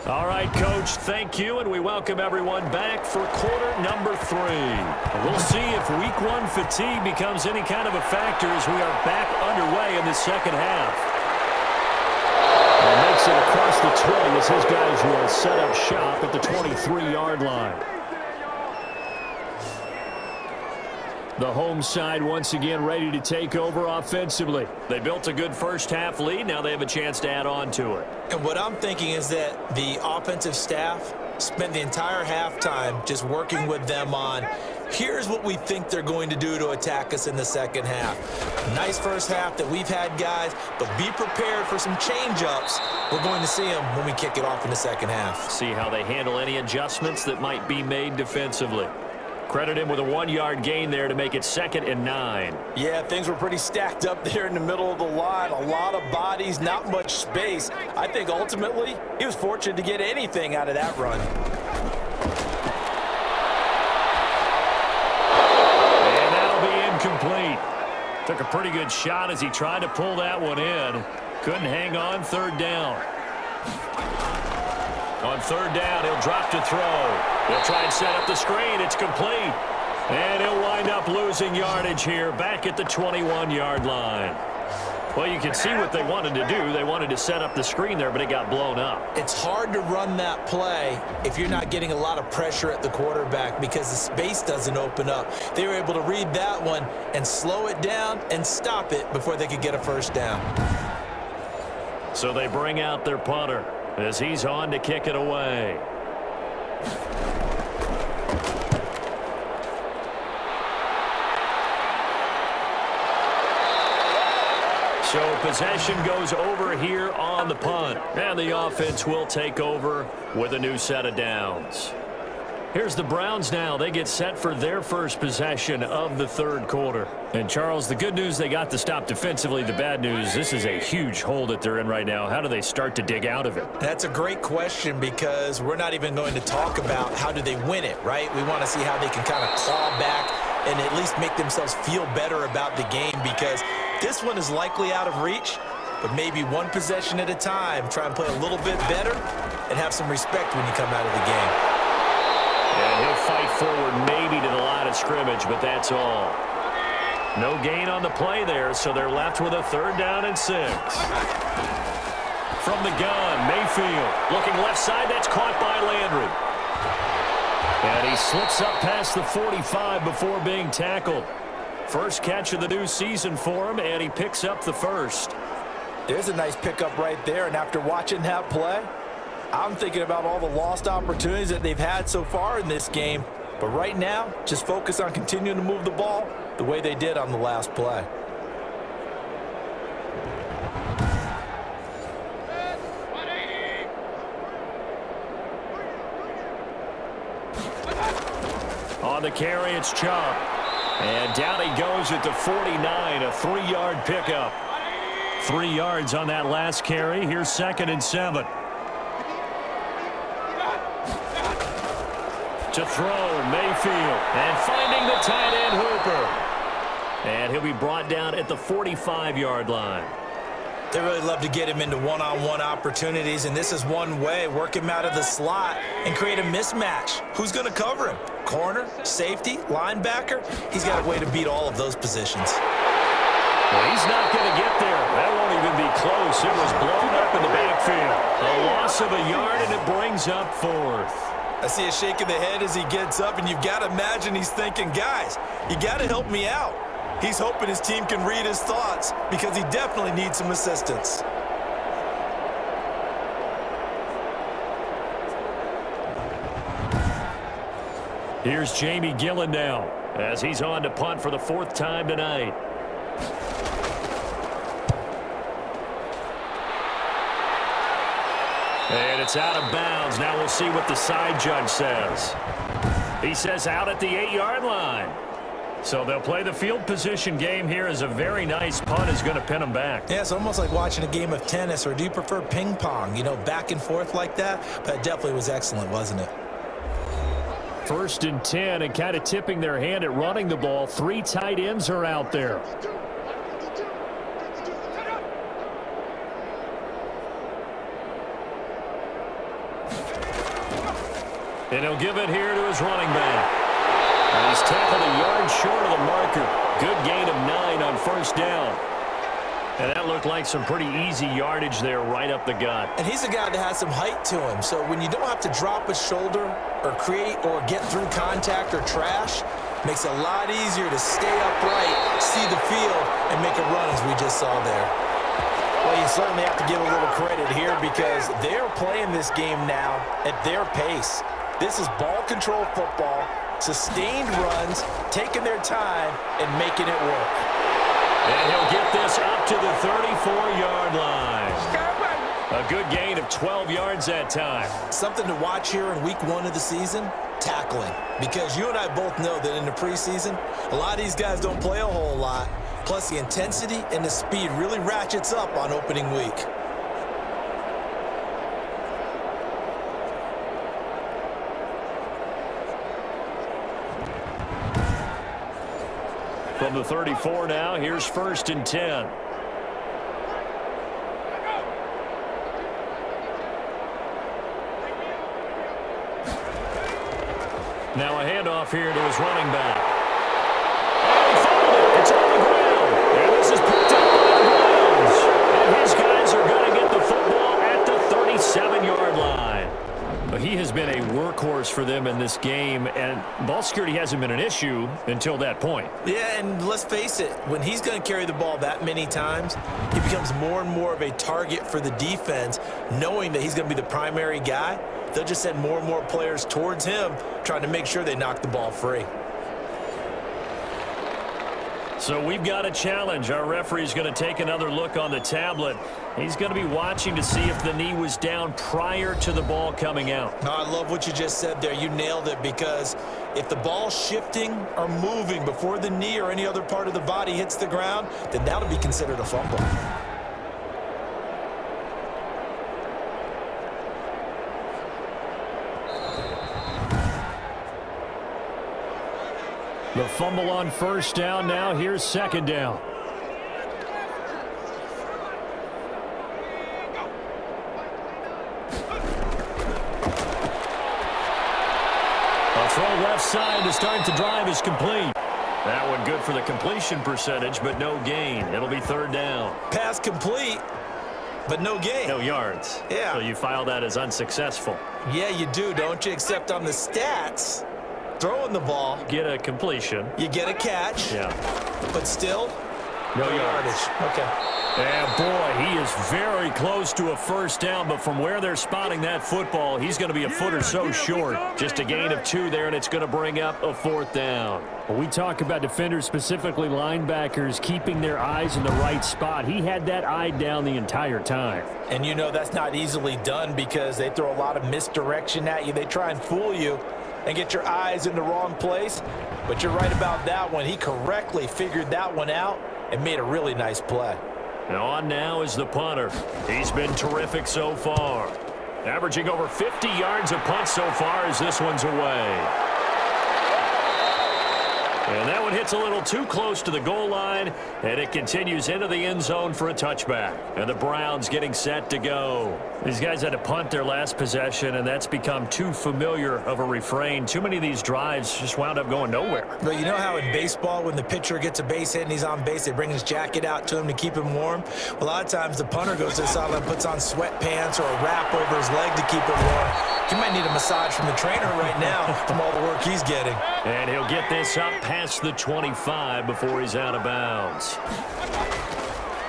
All right, Coach, thank you, and we welcome everyone back for quarter number 3. We'll see if week 1 fatigue becomes any kind of a factor as we are back underway in the second half. And makes it across the 20 as his guys will set up shop at the 23-yard line. The home side once again ready to take over offensively. They built a good first half lead. Now they have a chance to add on to it. And what I'm thinking is that the offensive staff spent the entire halftime just working with them on, here's what we think they're going to do to attack us in the second half. Nice first half that we've had, guys, but be prepared for some change-ups. We're going to see them when we kick it off in the second half. See how they handle any adjustments that might be made defensively. Credit him with a 1-yard gain there to make it 2nd and 9. Yeah, things were pretty stacked up there in the middle of the line. A lot of bodies, not much space. I think ultimately he was fortunate to get anything out of that run. And that'll be incomplete. Took a pretty good shot as he tried to pull that one in. Couldn't hang on. 3rd down. On 3rd down, he'll drop to throw. He'll try and set up the screen. It's complete. And he'll wind up losing yardage here back at the 21-yard line. Well, you can see what they wanted to do. They wanted to set up the screen there, but it got blown up. It's hard to run that play if you're not getting a lot of pressure at the quarterback because the space doesn't open up. They were able to read that one and slow it down and stop it before they could get a first down. So they bring out their punter as he's on to kick it away. So possession goes over here on the punt. And the offense will take over with a new set of downs. Here's the Browns now. They get set for their first possession of the third quarter. And, Charles, the good news, they got the stop defensively. The bad news, this is a huge hole that they're in right now. How do they start to dig out of it? That's a great question because we're not even going to talk about how do they win it, right? We want to see how they can kind of claw back and at least make themselves feel better about the game because this one is likely out of reach, but maybe one possession at a time. Try and play a little bit better and have some respect when you come out of the game. And he'll fight forward maybe to the line of scrimmage, but that's all. No gain on the play there, so they're left with a 3rd down and 6. From the gun, Mayfield looking left side. That's caught by Landry. And he slips up past the 45 before being tackled. First catch of the new season for him, and he picks up the first. There's a nice pickup right there, and after watching that play, I'm thinking about all the lost opportunities that they've had so far in this game. But right now, just focus on continuing to move the ball the way they did on the last play. On the carry, it's Chubb. And down he goes at the 49, a 3-yard pickup. 3 yards on that last carry. Here's 2nd and 7. To throw, Mayfield, and finding the tight end Hooper. And he'll be brought down at the 45-yard line. They really love to get him into one-on-one opportunities, and this is one way. Work him out of the slot and create a mismatch. Who's going to cover him? Corner, safety, linebacker? He's got a way to beat all of those positions. Well, he's not going to get there. That won't even be close. It was blown up in the backfield. A loss of a yard, and it brings up 4th. I see a shake of the head as he gets up, and you've got to imagine he's thinking, guys, you got to help me out. He's hoping his team can read his thoughts because he definitely needs some assistance. Here's Jamie Gillen now as he's on to punt for the 4th time tonight. And it's out of bounds. Now we'll see what the side judge says. He says out at the 8-yard line. So they'll play the field position game here as a very nice punt is going to pin them back. Yeah, it's almost like watching a game of tennis, or do you prefer ping pong? You know, back and forth like that? But it definitely was excellent, wasn't it? 1st and 10, and kind of tipping their hand at running the ball. 3 tight ends are out there. And he'll give it here to his running back. And he's tackled a yard short of the marker. Good gain of 9 on 1st down. And that looked like some pretty easy yardage there right up the gut. And he's a guy that has some height to him. So when you don't have to drop a shoulder or create or get through contact or trash, makes it a lot easier to stay upright, see the field, and make a run as we just saw there. Well, you certainly have to give a little credit here because they're playing this game now at their pace. This is ball control football, sustained runs, taking their time, and making it work. And he'll get this up to the 34-yard line. A good gain of 12 yards that time. Something to watch here in week 1 of the season, tackling. Because you and I both know that in the preseason, a lot of these guys don't play a whole lot. Plus, the intensity and the speed really ratchets up on opening week. From the 34 now, here's 1st and 10. Now a handoff here to his running back. And he fouled it. It's on the ground. And this is picked up by the Browns. And his guys are going to get the football at the 37-yard line. But he has been a workhorse for them in this game, and ball security hasn't been an issue until that point. Yeah, and let's face it, when he's going to carry the ball that many times, he becomes more and more of a target for the defense, knowing that he's going to be the primary guy. They'll just send more and more players towards him, trying to make sure they knock the ball free. So we've got a challenge. Our referee's going to take another look on the tablet. He's going to be watching to see if the knee was down prior to the ball coming out. No, I love what you just said there. You nailed it, because if the ball's shifting or moving before the knee or any other part of the body hits the ground, then that'll be considered a fumble. The fumble on first down. Now here's second down. A throw left side to start the drive is complete. That one good for the completion percentage, but no gain. It'll be third down. Pass complete, but no gain. No yards. Yeah. So you file that as unsuccessful. Yeah, you do, don't you? Except on the stats, throwing the ball, Get a completion. you get a catch, Yeah. but still, No no yardage. yardage. Okay. And boy, he is very close to a first down, but from where they're spotting that football, he's going to be a foot or so short. Just a gain of 2 there, and it's going to bring up a fourth down. When we talk about defenders, specifically linebackers, keeping their eyes in the right spot, he had that eye down the entire time. And you know that's not easily done, because they throw a lot of misdirection at you. They try and fool you and get your eyes in the wrong place. But you're right about that one. He correctly figured that one out and made a really nice play. And on now is the punter. He's been terrific so far. Averaging over 50 yards a punt so far as this one's away. And that one hits a little too close to the goal line, and it continues into the end zone for a touchback. And the Browns getting set to go. These guys had to punt their last possession, and that's become too familiar of a refrain. Too many of these drives just wound up going nowhere. But you know how in baseball, when the pitcher gets a base hit and he's on base, they bring his jacket out to him to keep him warm? Well, a lot of times the punter goes to the sideline, puts on sweatpants or a wrap over his leg to keep him warm. He might need a massage from the trainer right now from all the work he's getting. And he'll get this up past the 25 before he's out of bounds.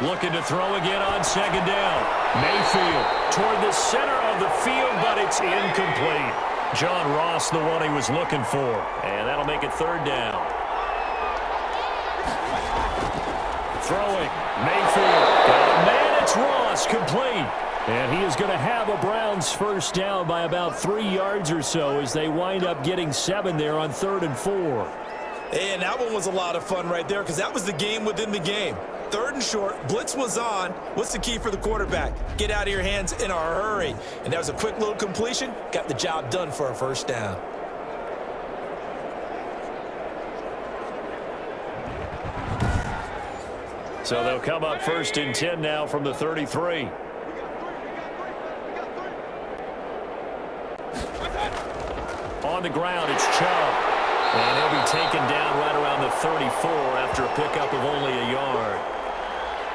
Looking to throw again on second down. Mayfield toward the center of the field, but it's incomplete. John Ross, the one he was looking for. And that'll make it third down. Throwing. Mayfield. Got a man. It's Ross. Complete. And he is going to have a Browns first down by about 3 yards or so as they wind up getting 7 there on 3rd and 4. And that one was a lot of fun right there, because that was the game within the game. 3rd and short, blitz was on. What's the key for the quarterback? Get out of your hands in a hurry. And that was a quick little completion. Got the job done for a first down. So they'll come up 1st and 10 now from the 33. On the ground, it's Chubb. And he'll be taken down right around the 34 after a pickup of only a yard.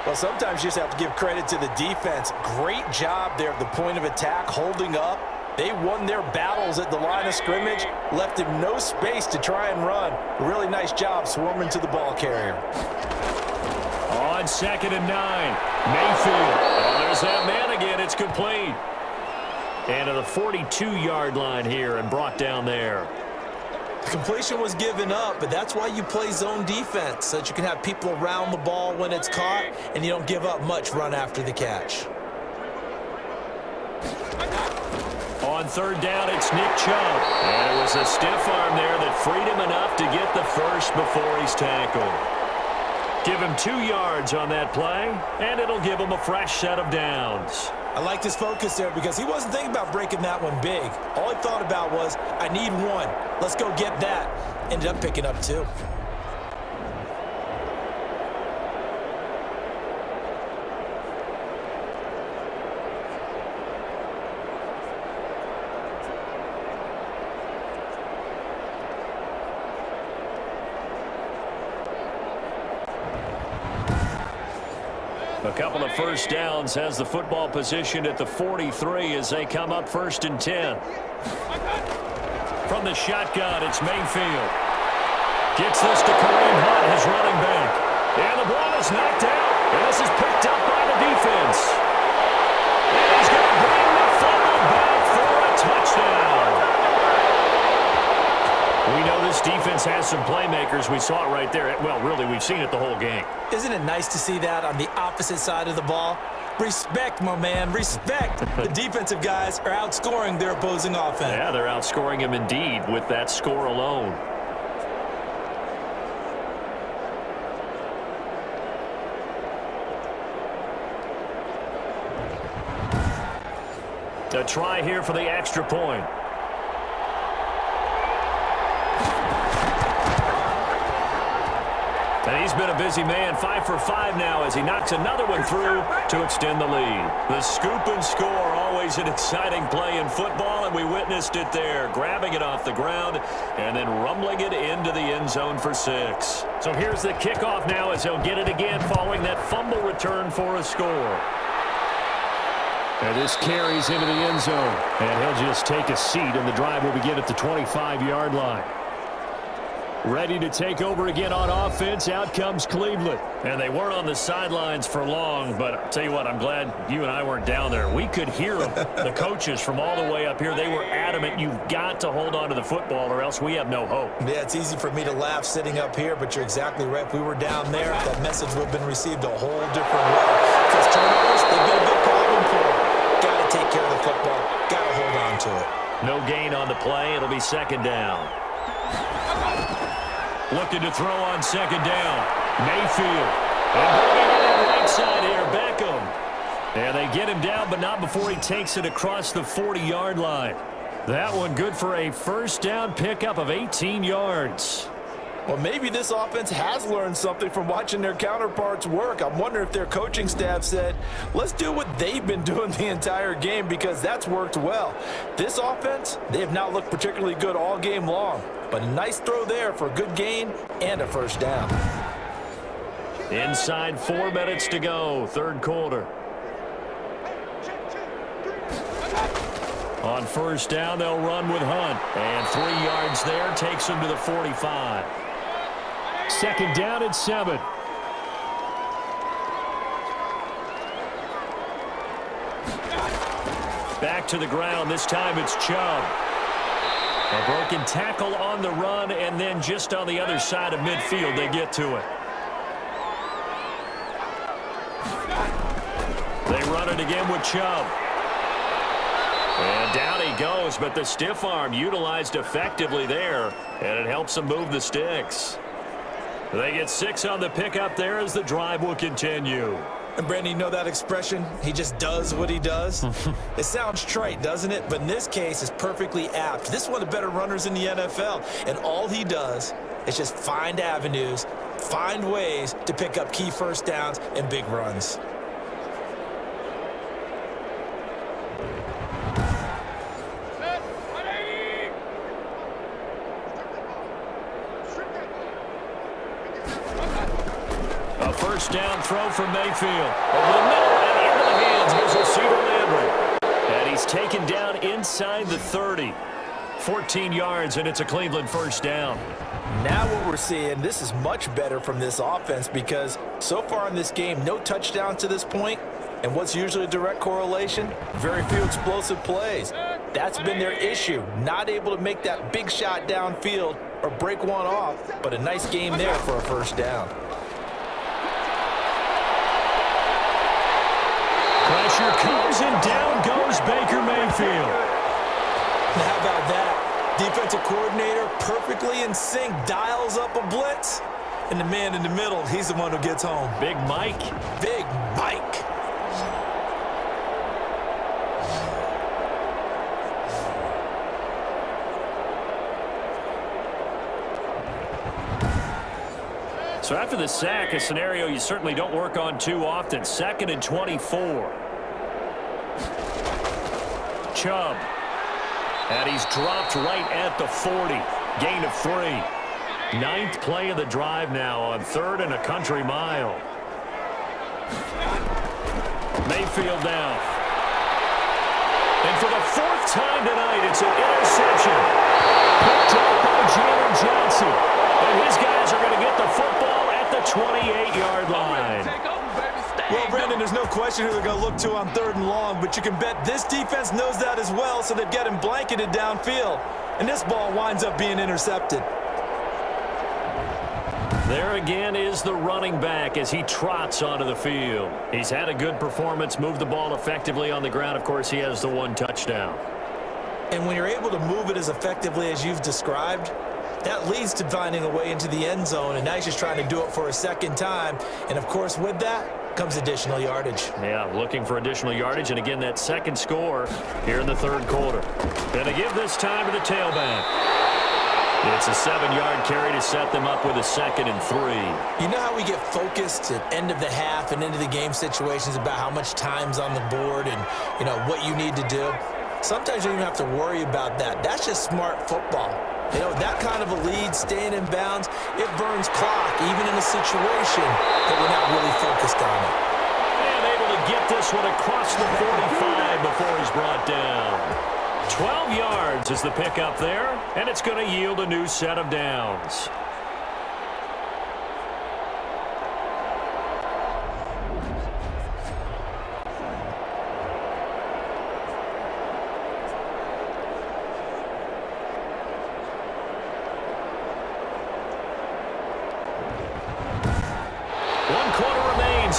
Well, sometimes you just have to give credit to the defense. Great job there at the point of attack, holding up. They won their battles at the line of scrimmage, left him no space to try and run. A really nice job swarming to the ball carrier. On 2nd and 9, Mayfield. Oh, there's that man again. It's complete. And to the 42-yard line here and brought down there. The completion was given up, but that's why you play zone defense, so that you can have people around the ball when it's caught, and you don't give up much run after the catch. On 3rd down, it's Nick Chubb. And it was a stiff arm there that freed him enough to get the first before he's tackled. Give him 2 yards on that play, and it'll give him a fresh set of downs. I liked his focus there, because he wasn't thinking about breaking that one big. All he thought about was, I need 1. Let's go get that. Ended up picking up 2. A couple of first downs has the football positioned at the 43 as they come up 1st and 10. From the shotgun, it's Mayfield. Gets this to Kareem Hunt, his running back. And the ball is knocked out. And this is picked up by the defense. And he's going to bring the fumble back for a touchdown. We know this defense offense has some playmakers. We saw it right there. Well, really, we've seen it the whole game. Isn't it nice to see that on the opposite side of the ball? Respect, my man, respect. The defensive guys are outscoring their opposing offense. Yeah, they're outscoring him indeed with that score alone. A try here for the extra point. And he's been a busy man, 5 for 5 now as he knocks another one through to extend the lead. The scoop and score, always an exciting play in football, and we witnessed it there, grabbing it off the ground and then rumbling it into the end zone for 6. So here's the kickoff now as he'll get it again following that fumble return for a score. And this carries into the end zone, and he'll just take a seat, and the drive will begin at the 25-yard line. Ready to take over again on offense. Out comes Cleveland. And they weren't on the sidelines for long, but I'll tell you what, I'm glad you and I weren't down there. We could hear them, the coaches from all the way up here. They were adamant, you've got to hold on to the football or else we have no hope. Yeah, it's easy for me to laugh sitting up here, but you're exactly right. If we were down there, that message would have been received a whole different way. Because turnovers, they've been a big problem for them. Got to take care of the football. Got to hold on to it. No gain on the play. It'll be second down. Looking to throw on second down. Mayfield. And bringing it in right side here, Beckham. And they get him down, but not before he takes it across the 40-yard line. That one good for a first down pickup of 18 yards. Well, maybe this offense has learned something from watching their counterparts work. I'm wondering if their coaching staff said, let's do what they've been doing the entire game because that's worked well. This offense, they have not looked particularly good all game long. But a nice throw there for a good gain and a first down. Inside 4 minutes to go, third quarter. On first down, they'll run with Hunt. And 3 yards there takes him to the 45. Second down and 7. Back to the ground. This time it's Chubb. A broken tackle on the run, and then just on the other side of midfield, they get to it. They run it again with Chubb. And down he goes, but the stiff arm utilized effectively there, and it helps them move the sticks. They get 6 on the pickup there as the drive will continue. And Brandon, you know that expression? He just does what he does. It sounds trite, doesn't it? But in this case, it's perfectly apt. This is one of the better runners in the NFL. And all he does is just find avenues, find ways to pick up key first downs and big runs. First down throw from Mayfield. Over the middle and into the hands. Here's receiver Landry. And he's taken down inside the 30. 14 yards, and it's a Cleveland first down. Now what we're seeing, this is much better from this offense because so far in this game, no touchdown to this point. And what's usually a direct correlation? Very few explosive plays. That's been their issue. Not able to make that big shot downfield or break one off, but a nice game there for a first down. Pressure comes and down goes Baker Mayfield. How about that? Defensive coordinator perfectly in sync, dials up a blitz. And the man in the middle, he's the one who gets home. Big Mike. Big Mike. So after the sack, a scenario you certainly don't work on too often. 2nd and 24. Chubb. And he's dropped right at the 40. Gain of 3. 9th play of the drive now on 3rd and a country mile. Mayfield down. And for the 4th time tonight, it's an interception. Picked up by Jalen Johnson. And his guys are going to get the football at the 28-yard line. Well, Brandon, there's no question who they're going to look to on 3rd and long, but you can bet this defense knows that as well, so they've got him blanketed downfield. And this ball winds up being intercepted. There again is the running back as he trots onto the field. He's had a good performance, moved the ball effectively on the ground. Of course, he has the one touchdown. And when you're able to move it as effectively as you've described, that leads to finding a way into the end zone, and now he's just trying to do it for a second time. And, of course, with that comes additional yardage. Yeah, looking for additional yardage, and again, that second score here in the third quarter. Going to give this time to the tailback. It's a 7-yard carry to set them up with a 2nd and 3. You know how we get focused at end of the half and into the game situations about how much time's on the board and, you know, what you need to do? Sometimes you don't even have to worry about that. That's just smart football. You know, that kind of a lead, staying in bounds, it burns clock, even in a situation that we're not really focused on it. And able to get this one across the 45 before he's brought down. 12 yards is the pickup there, and it's going to yield a new set of downs.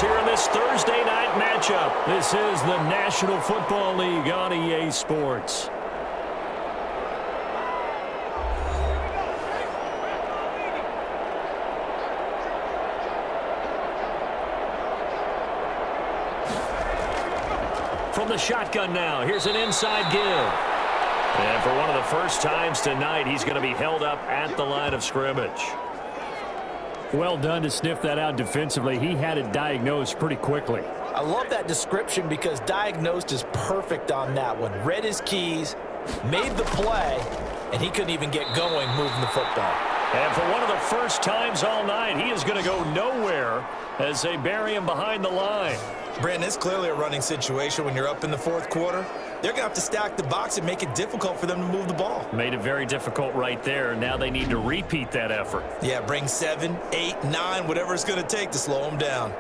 Here in this Thursday night matchup. This is the National Football League on EA Sports. From the shotgun now, here's an inside give. And for one of the first times tonight, he's going to be held up at the line of scrimmage. Well done to sniff that out defensively. He had it diagnosed pretty quickly. I love that description because diagnosed is perfect on that one. Read his keys, made the play, and he couldn't even get going moving the football. And for one of the first times all night, he is going to go nowhere as they bury him behind the line. Brandon, it's clearly a running situation when you're up in the fourth quarter. They're going to have to stack the box and make it difficult for them to move the ball. Made it very difficult right there. Now they need to repeat that effort. Yeah, bring 7, 8, 9, whatever it's going to take to slow them down.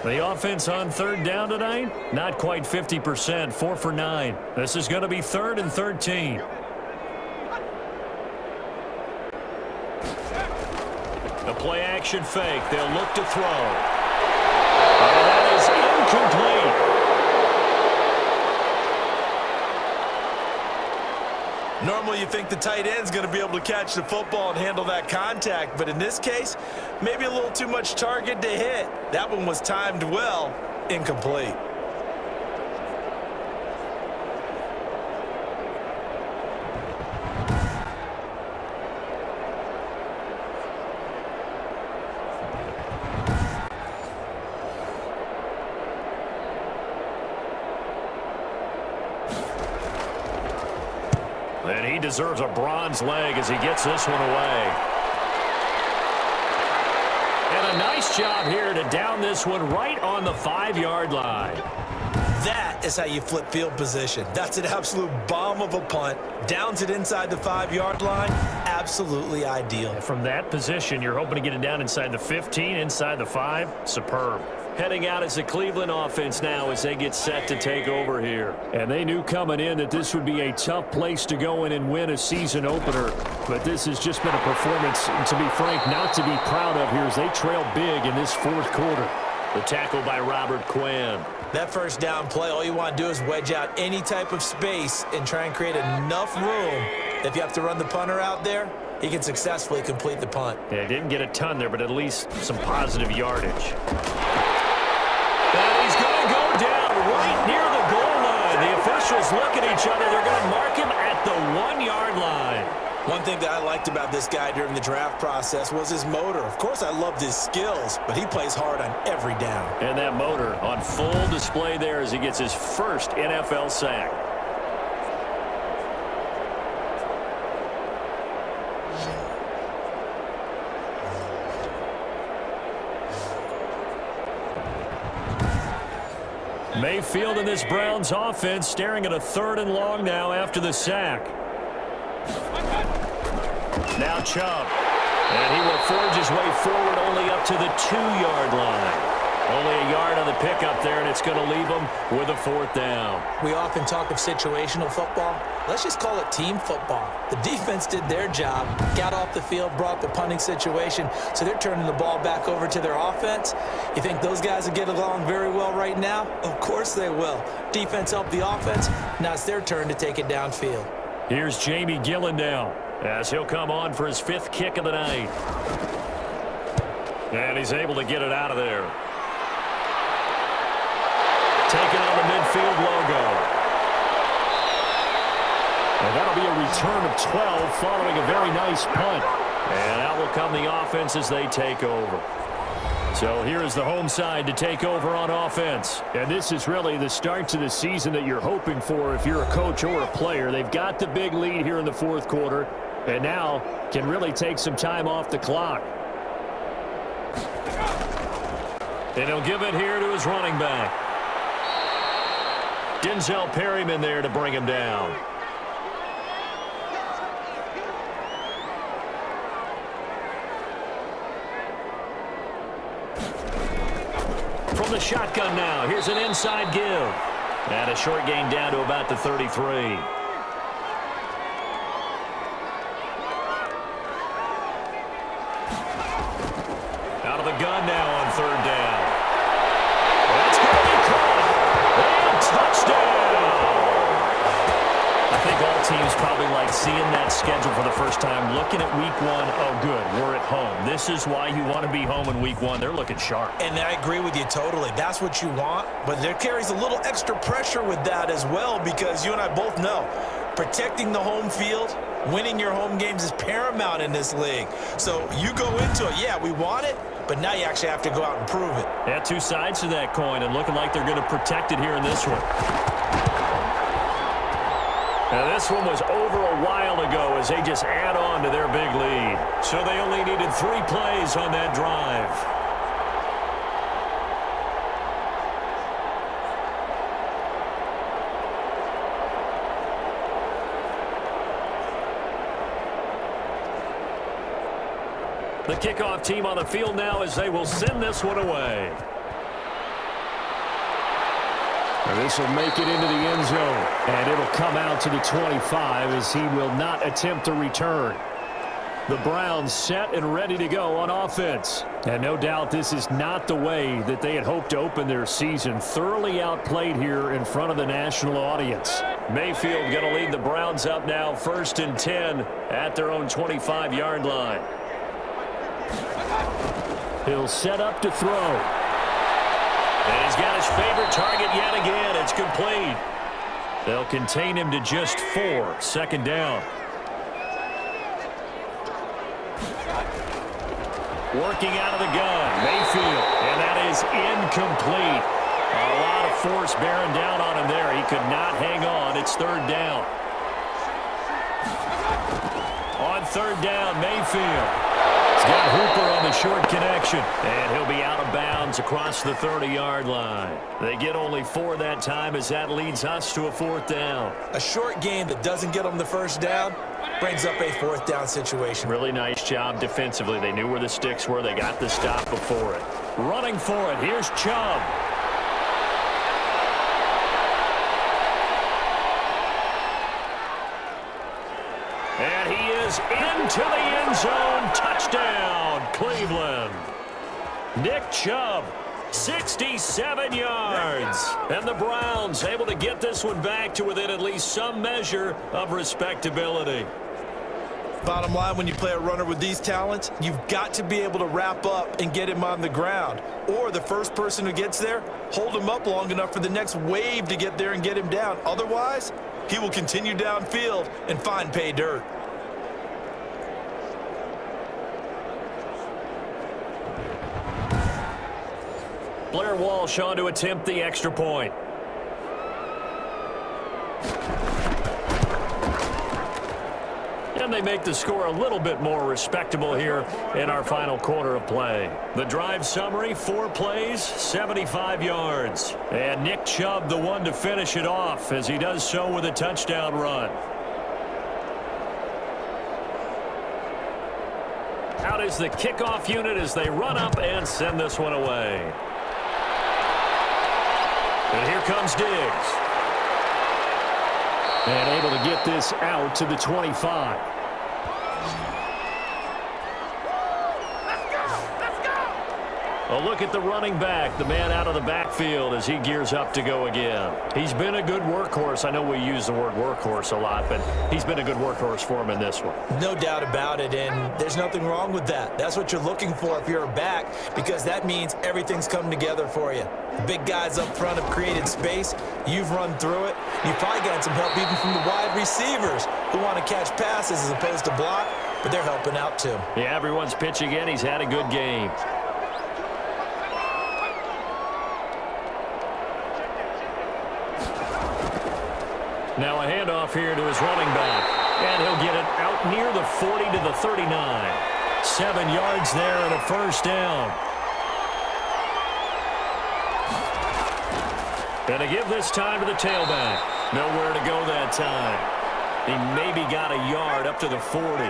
The offense on third down tonight, not quite 50%, 4 for 9. This is going to be 3rd and 13. The play action fake. They'll look to throw. And that is incomplete. Normally you think the tight end's going to be able to catch the football and handle that contact, but in this case, maybe a little too much target to hit. That one was timed well, incomplete. And he deserves a bronze leg as he gets this one away. And a nice job here to down this one right on the 5-yard line. That is how you flip field position. That's an absolute bomb of a punt. Downs it inside the 5-yard line. Absolutely ideal. From that position, you're hoping to get it down inside the 15, inside the 5. Superb. Heading out as the Cleveland offense now as they get set to take over here. And they knew coming in that this would be a tough place to go in and win a season opener. But this has just been a performance, to be frank, not to be proud of here as they trail big in this fourth quarter. The tackle by Robert Quinn. That first down play, all you want to do is wedge out any type of space and try and create enough room. If you have to run the punter out there, he can successfully complete the punt. Yeah, didn't get a ton there, but at least some positive yardage. And he's going to go down right near the goal line. The officials look at each other. They're going to mark him at the 1-yard line. One thing that I liked about this guy during the draft process was his motor. Of course, I loved his skills, but he plays hard on every down. And that motor on full display there as he gets his first NFL sack. Mayfield in this Browns offense staring at a 3rd and long now after the sack. Now Chubb. And he will forge his way forward only up to the 2-yard line. Only a yard on the pickup there, and it's going to leave them with a 4th down. We often talk of situational football. Let's just call it team football. The defense did their job, got off the field, brought the punting situation, so they're turning the ball back over to their offense. You think those guys will get along very well right now? Of course they will. Defense helped the offense. Now it's their turn to take it downfield. Here's Jamie Gillen now, as he'll come on for his 5th kick of the night. And he's able to get it out of there. Taking on the midfield logo. And that'll be a return of 12 following a very nice punt. And out will come the offense as they take over. So here is the home side to take over on offense. And this is really the start to the season that you're hoping for if you're a coach or a player. They've got the big lead here in the 4th quarter and now can really take some time off the clock. And he'll give it here to his running back. Denzel Perryman there to bring him down. From the shotgun now, here's an inside give. And a short gain down to about the 33. Out of the gun now on 3rd down. That's going to be caught. And touchdown! I think all teams probably like seeing that schedule for the first time, looking at week 1. Oh, good, we're at home. This is why you want to be home in week 1. They're looking sharp. And I agree with you totally. That's what you want. But there carries a little extra pressure with that as well, because you and I both know protecting the home field, winning your home games is paramount in this league. So you go into it, yeah, we want it, but now you actually have to go out and prove it. Yeah, 2 sides to that coin, and looking like they're going to protect it here in this one. Now, this one was over a while ago as they just add on to their big lead. So they only needed 3 plays on that drive. The kickoff team on the field now as they will send this one away. And this will make it into the end zone. And it'll come out to the 25 as he will not attempt a return. The Browns set and ready to go on offense. And no doubt this is not the way that they had hoped to open their season. Thoroughly outplayed here in front of the national audience. Mayfield going to lead the Browns up now 1st and 10 at their own 25-yard line. He'll set up to throw. And he's got his favorite target yet again. It's complete. They'll contain him to just 4. 2nd down. Working out of the gun, Mayfield. And that is incomplete. A lot of force bearing down on him there. He could not hang on. It's 3rd down. On 3rd down, Mayfield. He's got Hooper on the short connection. And he'll be out of bounds across the 30-yard line. They get only 4 that time as that leads us to a 4th down. A short game that doesn't get them the 1st down brings up a 4th down situation. Really nice job defensively. They knew where the sticks were. They got the stop before it. Running for it. Here's Chubb. And he is into the end zone. Touchdown, Cleveland. Nick Chubb, 67 yards. And the Browns able to get this one back to within at least some measure of respectability. Bottom line, when you play a runner with these talents, you've got to be able to wrap up and get him on the ground. Or the first person who gets there, hold him up long enough for the next wave to get there and get him down. Otherwise, he will continue downfield and find pay dirt. Blair Walsh on to attempt the extra point. And they make the score a little bit more respectable here in our final quarter of play. The drive summary, 4 plays, 75 yards. And Nick Chubb, the one to finish it off, as he does so with a touchdown run. Out is the kickoff unit as they run up and send this one away. And here comes Diggs. And able to get this out to the 25. A look at the running back, the man out of the backfield as he gears up to go again. He's been a good workhorse. I know we use the word workhorse a lot, but he's been a good workhorse for him in this one. No doubt about it, and there's nothing wrong with that. That's what you're looking for if you're a back, because that means everything's come together for you. The big guys up front have created space. You've run through it. You've probably gotten some help even from the wide receivers who want to catch passes as opposed to block, but they're helping out too. Yeah, everyone's pitching in. He's had a good game. Now a handoff here to his running back. And he'll get it out near the 40 to the 39. 7 yards there and a first down. And to give this time to the tailback. Nowhere to go that time. He maybe got a yard up to the 40.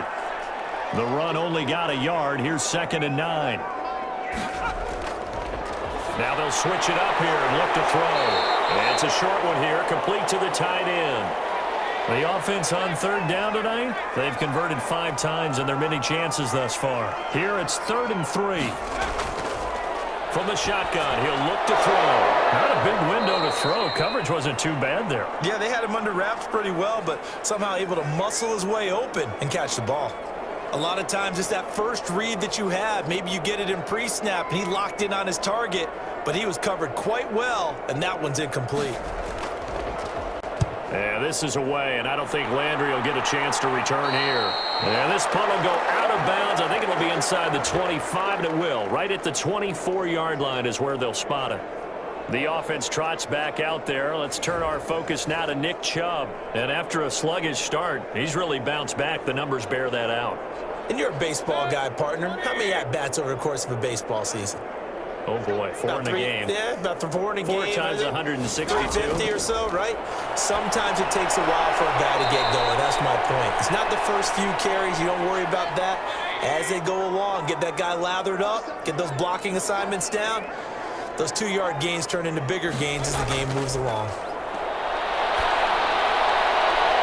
The run only got a yard. Here's 2nd and 9. Now they'll switch it up here and look to throw. And it's a short one here, complete to the tight end. The offense on 3rd down tonight, they've converted 5 times in their many chances thus far. Here it's 3rd and 3. From the shotgun, he'll look to throw. Not a big window to throw. Coverage wasn't too bad there. Yeah, they had him under wraps pretty well, but somehow able to muscle his way open and catch the ball. A lot of times it's that first read that you have. Maybe you get it in pre-snap, and he locked in on his target, but he was covered quite well, and that one's incomplete. Yeah, this is away, and I don't think Landry will get a chance to return here. And this punt will go out of bounds. I think it'll be inside the 25, and it will. Right at the 24-yard line is where they'll spot it. The offense trots back out there. Let's turn our focus now to Nick Chubb. And after a sluggish start, he's really bounced back. The numbers bear that out. And you're a baseball guy, partner. How many at-bats over the course of a baseball season? Oh, boy, 4 in a game. Yeah, about 4 in a game. 4 times 162. 350 or so, right? Sometimes it takes a while for a guy to get going. That's my point. It's not the first few carries. You don't worry about that. As they go along, get that guy lathered up, get those blocking assignments down. Those 2-yard gains turn into bigger gains as the game moves along.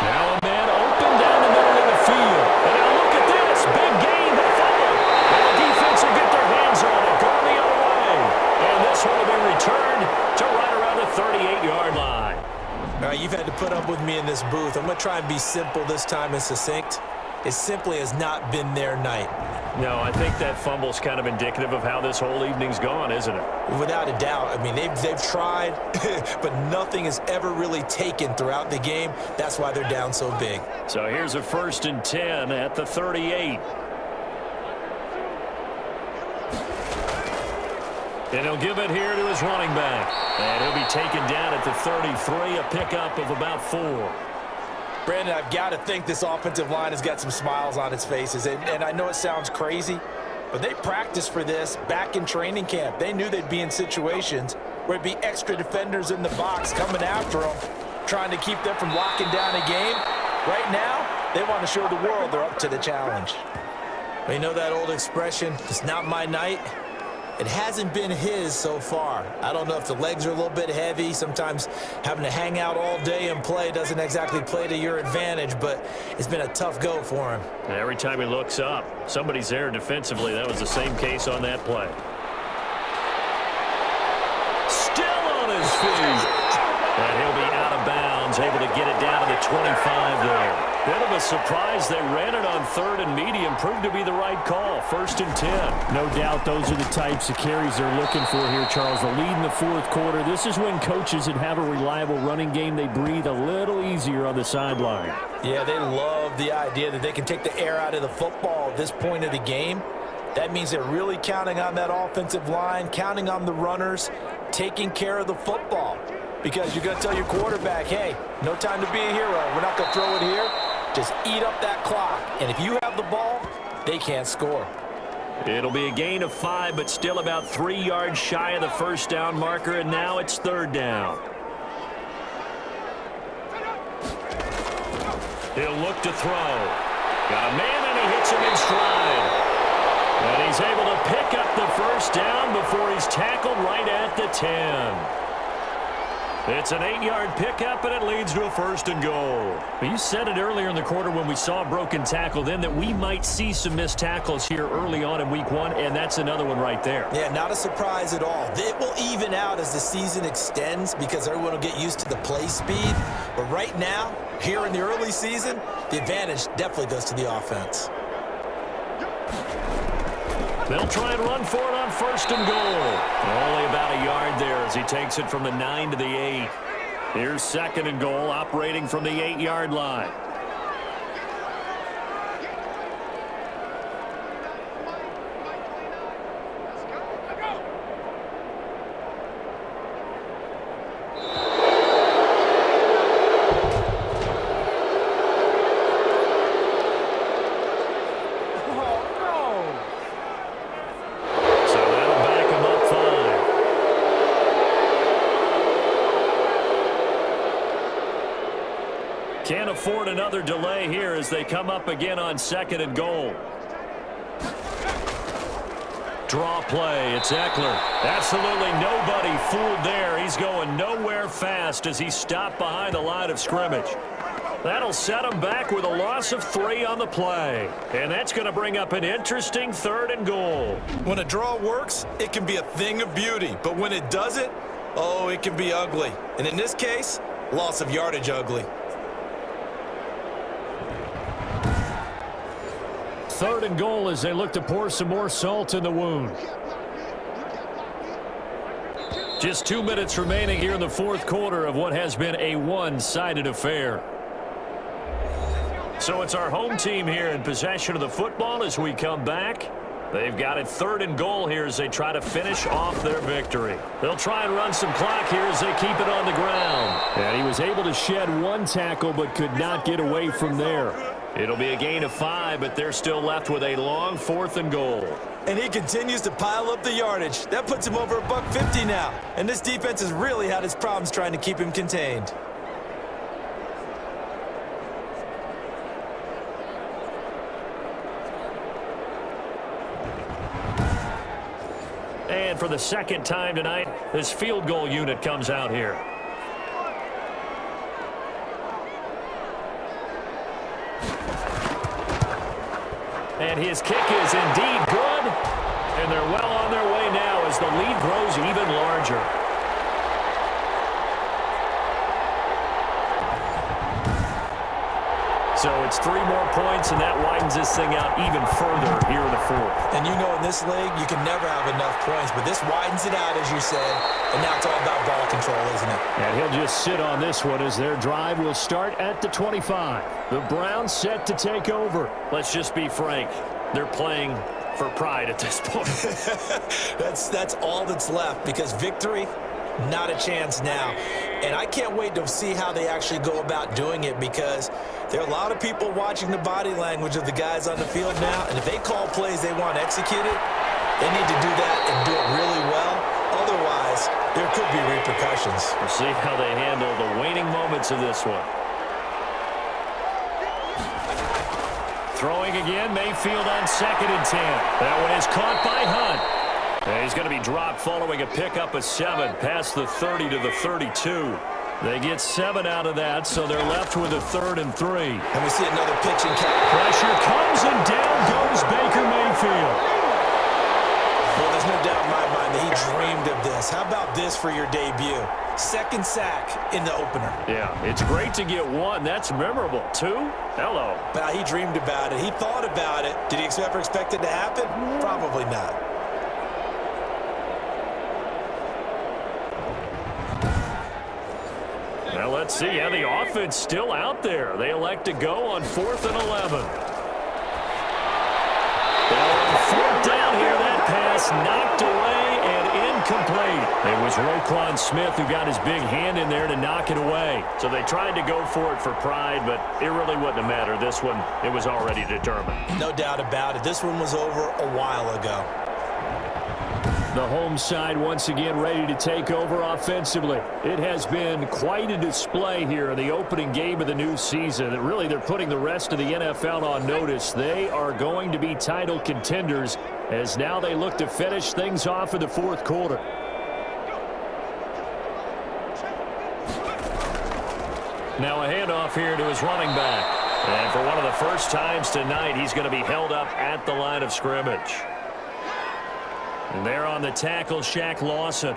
Now a man open down the middle of the field. And now look at this. Big gain, the fumble. And the defense will get their hands on it. Going the other way. And this one will be returned to right around the 38-yard line. All right, you've had to put up with me in this booth. I'm going to try and be simple this time and succinct. It simply has not been their night. No, I think that fumble's kind of indicative of how this whole evening's gone, isn't it? Without a doubt. I mean, they've tried, but nothing is ever really taken throughout the game. That's why they're down so big. So here's a 1st and 10 at the 38. And he'll give it here to his running back. And he'll be taken down at the 33, a pickup of about 4. Brandon, I've got to think this offensive line has got some smiles on its faces. And I know it sounds crazy, but they practiced for this back in training camp. They knew they'd be in situations where it'd be extra defenders in the box coming after them, trying to keep them from locking down a game. Right now, they want to show the world they're up to the challenge. You know that old expression, it's not my night? It hasn't been his so far. I don't know if the legs are a little bit heavy. Sometimes having to hang out all day and play doesn't exactly play to your advantage, but it's been a tough go for him. And every time he looks up, somebody's there defensively. That was the same case on that play. Still on his feet. And he'll be out of bounds, able to get it down to the 25 there. Bit of a surprise. They ran it on 3rd and medium. Proved to be the right call. 1st and 10. No doubt those are the types of carries they're looking for here, Charles. The lead in the 4th quarter. This is when coaches that have a reliable running game, they breathe a little easier on the sideline. Yeah, they love the idea that they can take the air out of the football at this point of the game. That means they're really counting on that offensive line, counting on the runners, taking care of the football. Because you're going to tell your quarterback, hey, no time to be a hero. We're not going to throw it here. Just eat up that clock. And if you have the ball, they can't score. It'll be a gain of 5, but still about 3 yards shy of the 1st down marker, and now it's 3rd down. He'll look to throw. Got a man, and he hits him in stride. And he's able to pick up the 1st down before he's tackled right at the 10. It's an 8-yard pickup, and it leads to a 1st and goal. Well, you said it earlier in the quarter when we saw a broken tackle then that we might see some missed tackles here early on in week 1, and that's another one right there. Yeah, not a surprise at all. It will even out as the season extends because everyone will get used to the play speed. But right now, here in the early season, the advantage definitely goes to the offense. They'll try and run for it on 1st and goal. Only about a yard there as he takes it from the 9 to the 8. Here's 2nd and goal, operating from the 8-yard line. Can't afford another delay here as they come up again on 2nd and goal. Draw play. It's Eckler. Absolutely nobody fooled there. He's going nowhere fast as he stopped behind the line of scrimmage. That'll set him back with a loss of 3 on the play. And that's going to bring up an interesting 3rd and goal. When a draw works, it can be a thing of beauty. But when it doesn't, oh, it can be ugly. And in this case, loss of yardage ugly. 3rd and goal as they look to pour some more salt in the wound. Just 2 minutes remaining here in the 4th quarter of what has been a one-sided affair. So it's our home team here in possession of the football as we come back. They've got it 3rd and goal here as they try to finish off their victory. They'll try and run some clock here as they keep it on the ground. And he was able to shed 1 tackle but could not get away from there. It'll be a gain of 5, but they're still left with a long 4th and goal. And he continues to pile up the yardage. That puts him over $150 now. And this defense has really had its problems trying to keep him contained. And for the 2nd time tonight, this field goal unit comes out here. And his kick is indeed good. And they're well on their way now as the lead grows even larger. So it's 3 more points, and that widens this thing out even further here in the 4th. And you know in this league, you can never have enough points, but this widens it out, as you said, and now it's all about ball control, isn't it? And he'll just sit on this one as their drive will start at the 25. The Browns set to take over. Let's just be frank. They're playing for pride at this point. That's all that's left because victory, not a chance now. And I can't wait to see how they actually go about doing it because there are a lot of people watching the body language of the guys on the field now. And if they call plays they want executed, they need to do that and do it really well. Otherwise, there could be repercussions. We'll see how they handle the waning moments of this one. Throwing again, Mayfield on 2nd and 10. That one is caught by Hunt. And he's going to be dropped following a pickup of 7 past the 30 to the 32. They get 7 out of that, so they're left with a 3rd and 3. And we see another pitch and catch. Pressure comes, and down goes Baker Mayfield. Well, there's no doubt in my mind that he dreamed of this. How about this for your debut? 2nd sack in the opener. Yeah, it's great to get 1. That's memorable. 2? Hello. But he dreamed about it. He thought about it. Did he ever expect it to happen? Probably not. Now let's see how the offense still out there. They elect to go on 4th and 11. On 4th down here, that pass knocked away and incomplete. It was Roquan Smith who got his big hand in there to knock it away. So they tried to go for it for pride, but it really wouldn't have mattered. This one, it was already determined. No doubt about it. This one was over a while ago. The home side once again ready to take over offensively. It has been quite a display here in the opening game of the new season. And really, they're putting the rest of the NFL on notice. They are going to be title contenders as now they look to finish things off in the 4th quarter. Now a handoff here to his running back. And for one of the first times tonight, he's going to be held up at the line of scrimmage. And there on the tackle, Shaq Lawson.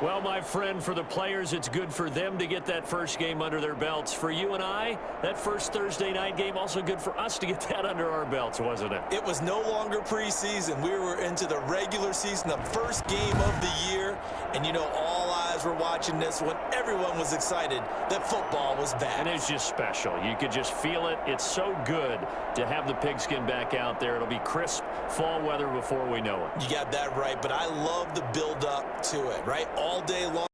Well, my friend, for the players, it's good for them to get that first game under their belts. For you and I, that first Thursday night game, also good for us to get that under our belts, wasn't it? It was no longer preseason. We were into the regular season, the first game of the year. And, you know, all eyes were watching this when everyone was excited that football was back. And it's just special. You could just feel it. It's so good to have the pigskin back out there. It'll be crisp fall weather before we know it. You got that right, but I love the build-up to it, right? All day long.